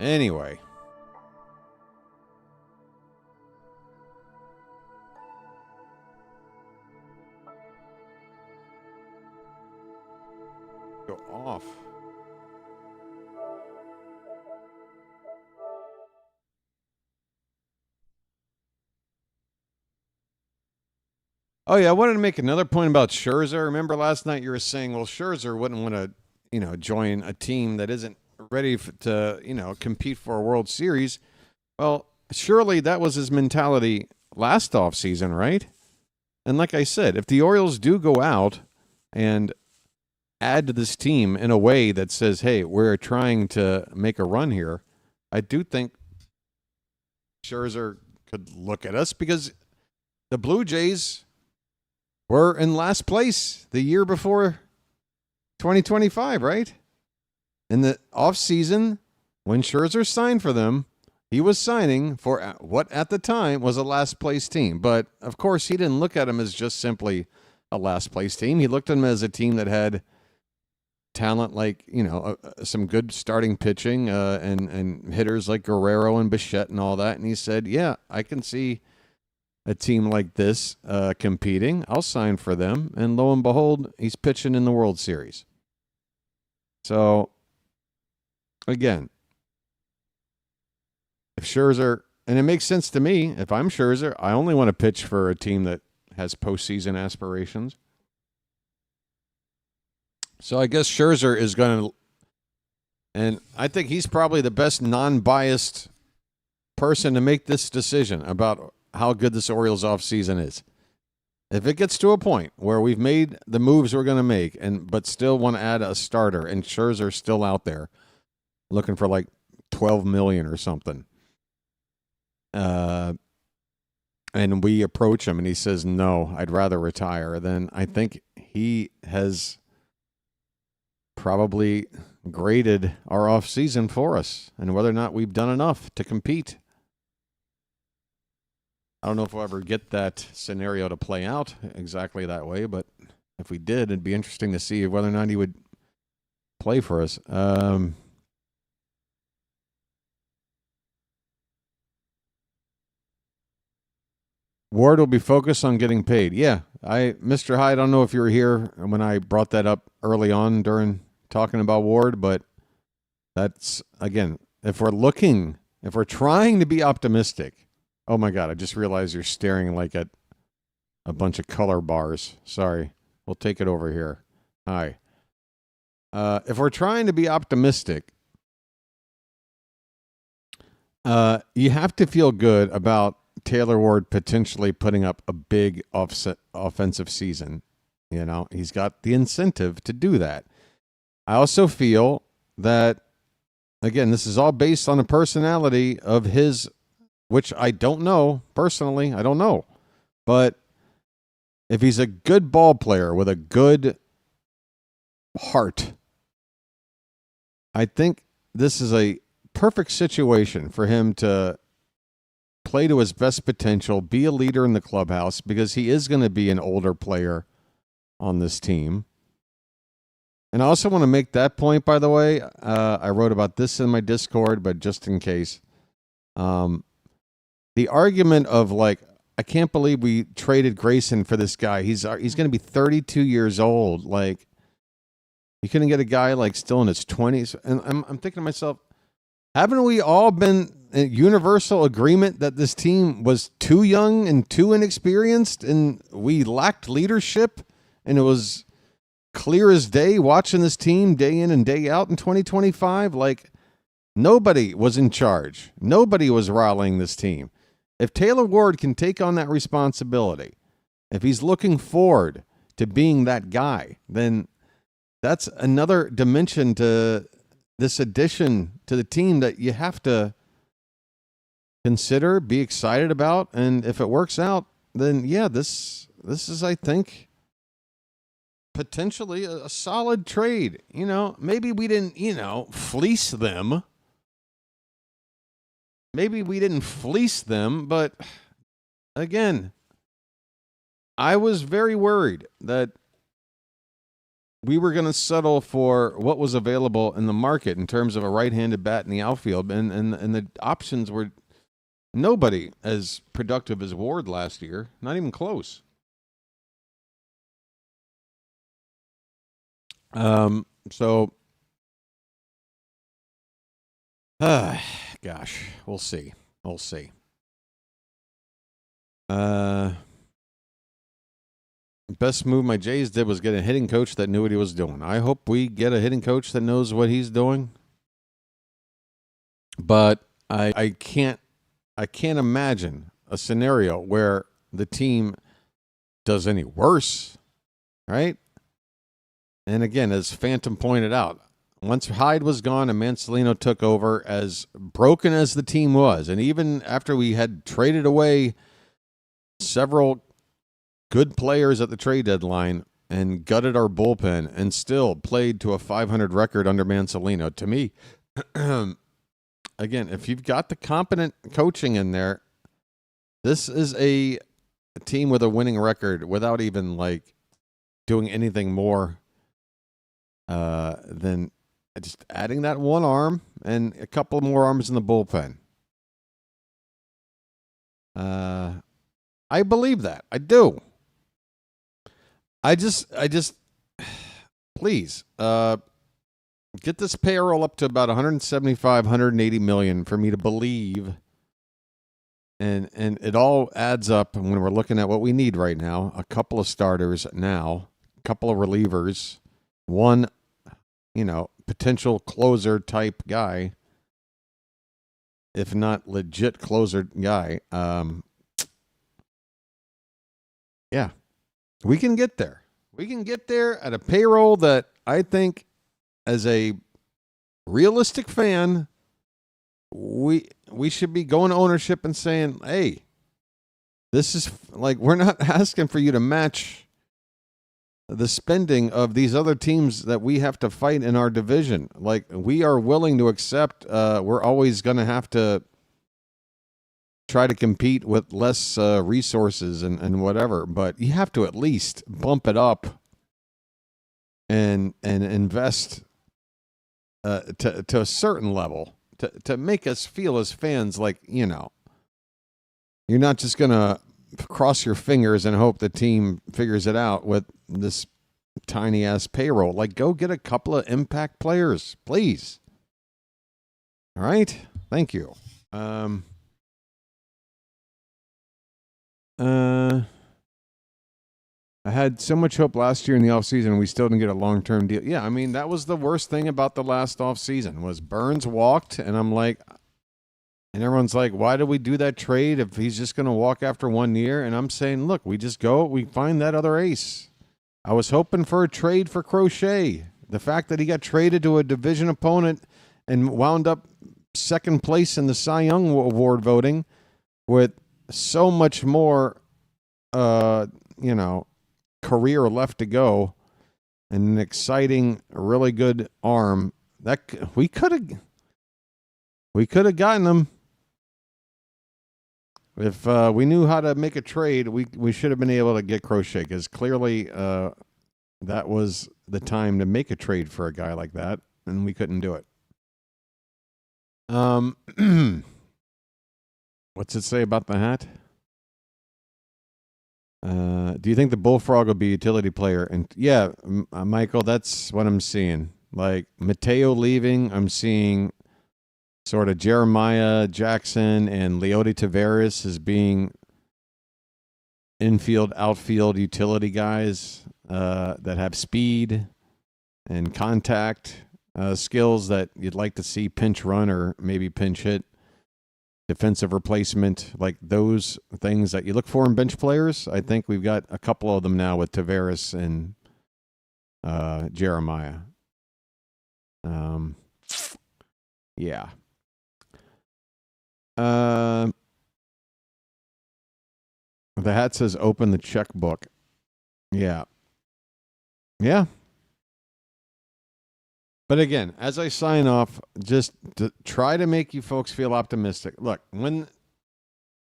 Anyway. Go off. Oh, yeah, I wanted to make another point about Scherzer. Remember last night you were saying, well, Scherzer wouldn't want to, join a team that isn't ready to, compete for a World Series. Well, surely that was his mentality last offseason, right? And like I said, if the Orioles do go out and add to this team in a way that says, hey, we're trying to make a run here, I do think Scherzer could look at us because the Blue Jays were in last place the year before 2025, right? In the offseason, when Scherzer signed for them, he was signing for what at the time was a last place team. But, of course, he didn't look at him as just simply a last place team. He looked at him as a team that had talent like, some good starting pitching and hitters like Guerrero and Bichette and all that. And he said, yeah, I can see a team like this competing. I'll sign for them. And lo and behold, he's pitching in the World Series. So, again, if Scherzer, and it makes sense to me, if I'm Scherzer, I only want to pitch for a team that has postseason aspirations. So I guess Scherzer is going to, and I think he's probably the best non-biased person to make this decision about how good this Orioles offseason is. If it gets to a point where we've made the moves we're going to make, but still want to add a starter, and Scherzer's still out there looking for like $12 million or something, and we approach him and he says, no, I'd rather retire, then I think he has probably graded our offseason for us and whether or not we've done enough to compete. I don't know if we'll ever get that scenario to play out exactly that way, but if we did, it'd be interesting to see whether or not he would play for us. Ward will be focused on getting paid. Yeah, Mr. High, I don't know if you were here when I brought that up early on during talking about Ward, but that's, again, if we're trying to be optimistic. Oh, my God, I just realized you're staring like at a bunch of color bars. Sorry. We'll take it over here. Hi. If we're trying to be optimistic, you have to feel good about Taylor Ward potentially putting up a big offensive season. He's got the incentive to do that. I also feel that, again, this is all based on the personality of his, which I don't know personally. I don't know. But if he's a good ball player with a good heart, I think this is a perfect situation for him to play to his best potential, be a leader in the clubhouse, because he is going to be an older player on this team. And I also want to make that point, by the way. I wrote about this in my Discord, but just in case. The argument of, like, I can't believe we traded Grayson for this guy. He's going to be 32 years old. Like, you couldn't get a guy, like, still in his 20s. And I'm thinking to myself, haven't we all been in universal agreement that this team was too young and too inexperienced, and we lacked leadership, and it was clear as day watching this team day in and day out in 2025? Like, nobody was in charge. Nobody was rallying this team. If Taylor Ward can take on that responsibility, if he's looking forward to being that guy, then that's another dimension to this addition to the team that you have to consider, be excited about, and if it works out, then yeah, this is, I think, potentially a solid trade. You know, maybe we didn't, fleece them. Maybe we didn't fleece them, but again, I was very worried that we were going to settle for what was available in the market in terms of a right-handed bat in the outfield, and the options were nobody as productive as Ward last year, not even close. So, gosh, we'll see. We'll see. Best move my Jays did was get a hitting coach that knew what he was doing. I hope we get a hitting coach that knows what he's doing. But I can't imagine a scenario where the team does any worse, right? And again, as Phantom pointed out, once Hyde was gone and Mancelino took over, as broken as the team was, and even after we had traded away several good players at the trade deadline and gutted our bullpen and still played to a 500 record under Mancelino, to me, again, if you've got the competent coaching in there, this is a team with a winning record without even, like, doing anything more than just adding that one arm and a couple more arms in the bullpen. I believe that. I do. I just please, get this payroll up to about 175, 180 million for me to believe. And it all adds up when we're looking at what we need right now. A couple of starters now, a couple of relievers, one, potential closer type guy, if not legit closer guy. Yeah, we can get there. We can get there at a payroll that I think, as a realistic fan, we should be going to ownership and saying, hey, this is, like, we're not asking for you to match the spending of these other teams that we have to fight in our division. Like, we are willing to accept we're always going to have to try to compete with less resources and whatever, but you have to at least bump it up and invest to a certain level to make us feel as fans like, you're not just going to cross your fingers and hope the team figures it out with this tiny ass payroll. Like, go get a couple of impact players, please. All right. Thank you. I had so much hope last year in the offseason, and we still didn't get a long-term deal. Yeah, I mean, that was the worst thing about the last offseason was Burns walked, and I'm like, and everyone's like, why did we do that trade if he's just going to walk after 1 year? And I'm saying, look, we just go, we find that other ace. I was hoping for a trade for Crochet. The fact that he got traded to a division opponent and wound up second place in the Cy Young Award voting with so much more, career left to go, and an exciting, really good arm that we could have. We could have gotten him. If we knew how to make a trade, we should have been able to get Crochet, because clearly that was the time to make a trade for a guy like that, and we couldn't do it. What's it say about the hat? Do you think the Bullfrog will be a utility player? And yeah, Michael, that's what I'm seeing. Like Mateo leaving, I'm seeing sort of Jeremiah Jackson and Leody Taveras as being infield, outfield utility guys that have speed and contact skills that you'd like to see pinch run or maybe pinch hit, defensive replacement, like those things that you look for in bench players. I think we've got a couple of them now with Taveras and Jeremiah. Yeah. The hat says open the checkbook. Yeah. Yeah. But again, as I sign off, just to try to make you folks feel optimistic. Look, when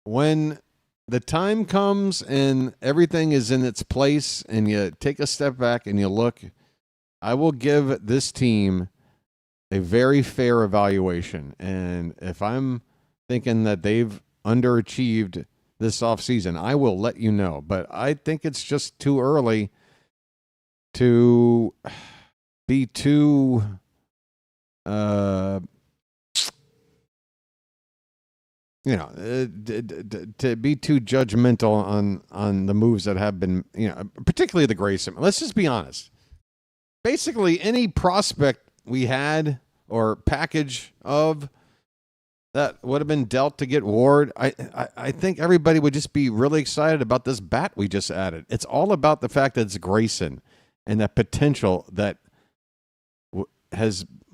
the time comes and everything is in its place and you take a step back and you look, I will give this team a very fair evaluation. And if I'm thinking that they've underachieved this offseason, I will let you know. But I think it's just too early to be too to be too judgmental on the moves that have been, particularly the Grayson. Let's just be honest. Basically, any prospect we had or package of that would have been dealt to get Ward, I think everybody would just be really excited about this bat we just added. It's all about the fact that it's Grayson and that potential that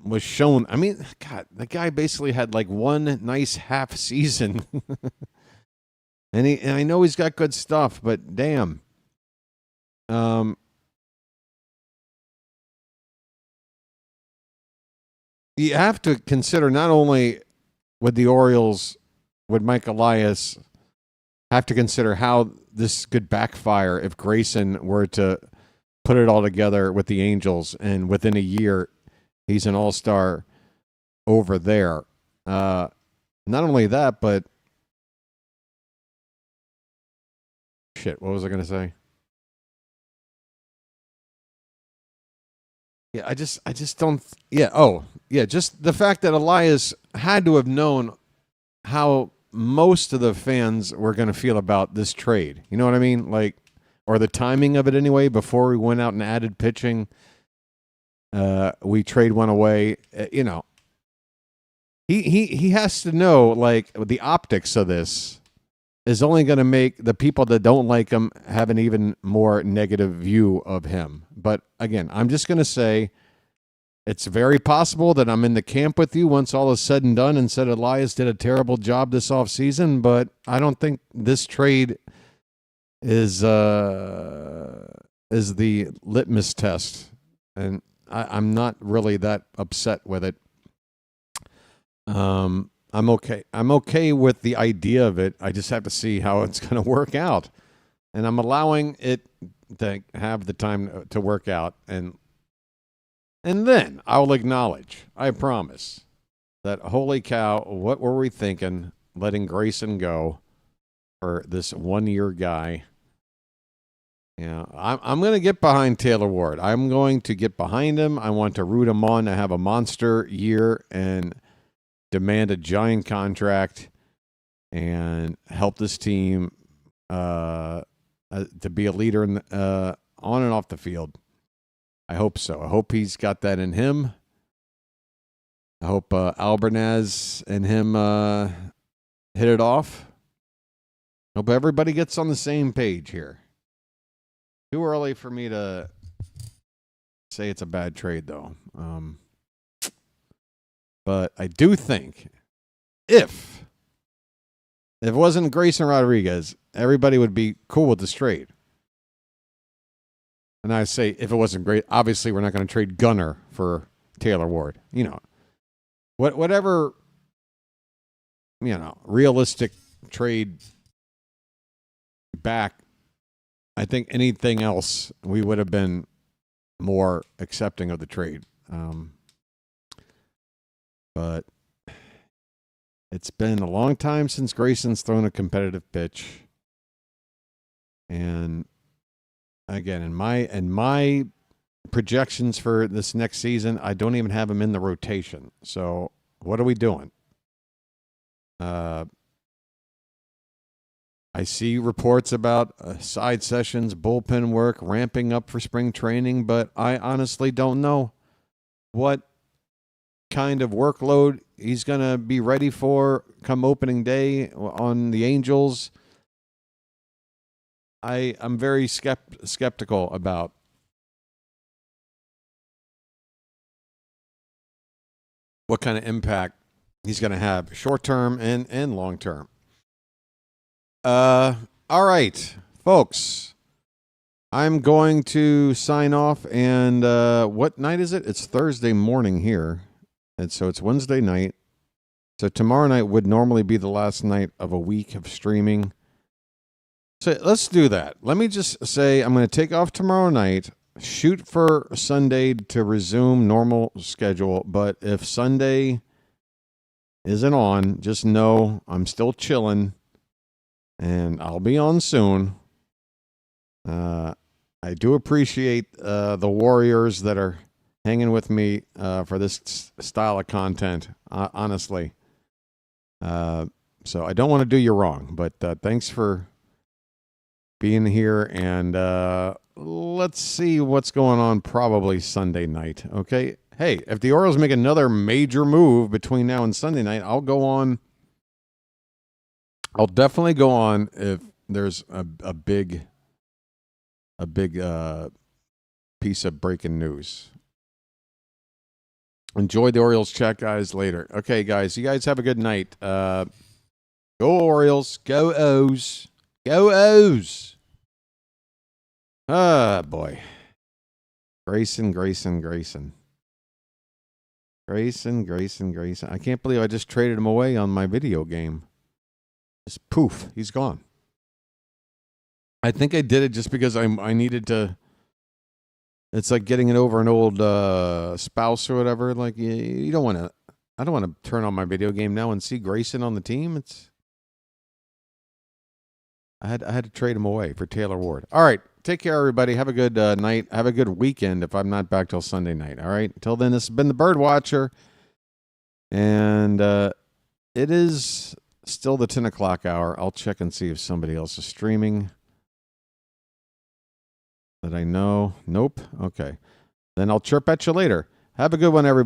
was shown. I mean, God, the guy basically had like one nice half season, and I know he's got good stuff, but damn, you have to consider not only with the Orioles, with Mike Elias, have to consider how this could backfire if Grayson were to put it all together with the Angels, and within a year, he's an all-star over there. Not only that, but shit, what was I going to say? Yeah, I just don't. Yeah. Oh, yeah. Just the fact that Elias had to have known how most of the fans were going to feel about this trade. You know what I mean? Like, or the timing of it anyway. Before we went out and added pitching, we trade one away. He has to know, like, the optics of this is only going to make the people that don't like him have an even more negative view of him. But again, I'm just going to say it's very possible that I'm in the camp with you once all is said and done and said Elias did a terrible job this offseason, but I don't think this trade is the litmus test. And I'm not really that upset with it. I'm okay. I'm okay with the idea of it. I just have to see how it's going to work out. And I'm allowing it to have the time to work out. And then I'll acknowledge, I promise, that holy cow, what were we thinking letting Grayson go for this 1-year guy? Yeah, I'm going to get behind Taylor Ward. I'm going to get behind him. I want to root him on to have a monster year and demand a giant contract and help this team to be a leader in on and off the field. I hope so. I hope he's got that in him. I hope Albernaz and him hit it off. Hope everybody gets on the same page here. Too early for me to say it's a bad trade, though. But I do think if it wasn't Grayson Rodriguez, everybody would be cool with this trade. And I say if it wasn't great, obviously we're not going to trade Gunnar for Taylor Ward. Whatever realistic trade back, I think anything else, we would have been more accepting of the trade. But it's been a long time since Grayson's thrown a competitive pitch. And again, in my projections for this next season, I don't even have him in the rotation. So what are we doing? I see reports about side sessions, bullpen work, ramping up for spring training, but I honestly don't know what kind of workload he's going to be ready for come opening day on the Angels. I'm very skeptical about what kind of impact he's going to have short term and long term. All right, folks. I'm going to sign off, and what night is it? It's Thursday morning here, and so it's Wednesday night. So tomorrow night would normally be the last night of a week of streaming. So let's do that. Let me just say I'm going to take off tomorrow night, shoot for Sunday to resume normal schedule, but if Sunday isn't on, just know I'm still chilling. And I'll be on soon. I do appreciate the warriors that are hanging with me for this style of content, honestly. So I don't want to do you wrong, but thanks for being here. And let's see what's going on probably Sunday night, okay? Hey, if the Orioles make another major move between now and Sunday night, I'll go on. I'll definitely go on if there's a big piece of breaking news. Enjoy the Orioles chat, guys, later. Okay, guys, you guys have a good night. Go Orioles. Go O's. Go O's. Ah, boy. Grayson. I can't believe I just traded him away on my video game. Just poof, he's gone. I think I did it just because I needed to. It's like getting it over an old spouse or whatever. Like you don't want to. I don't want to turn on my video game now and see Grayson on the team. I had to trade him away for Taylor Ward. All right, take care, everybody. Have a good night. Have a good weekend. If I'm not back till Sunday night. All right. Until then, this has been the Bird Watcher, and it is still the 10 o'clock hour. I'll check and see if somebody else is streaming that I know. Nope. Okay. Then I'll chirp at you later. Have a good one, everybody.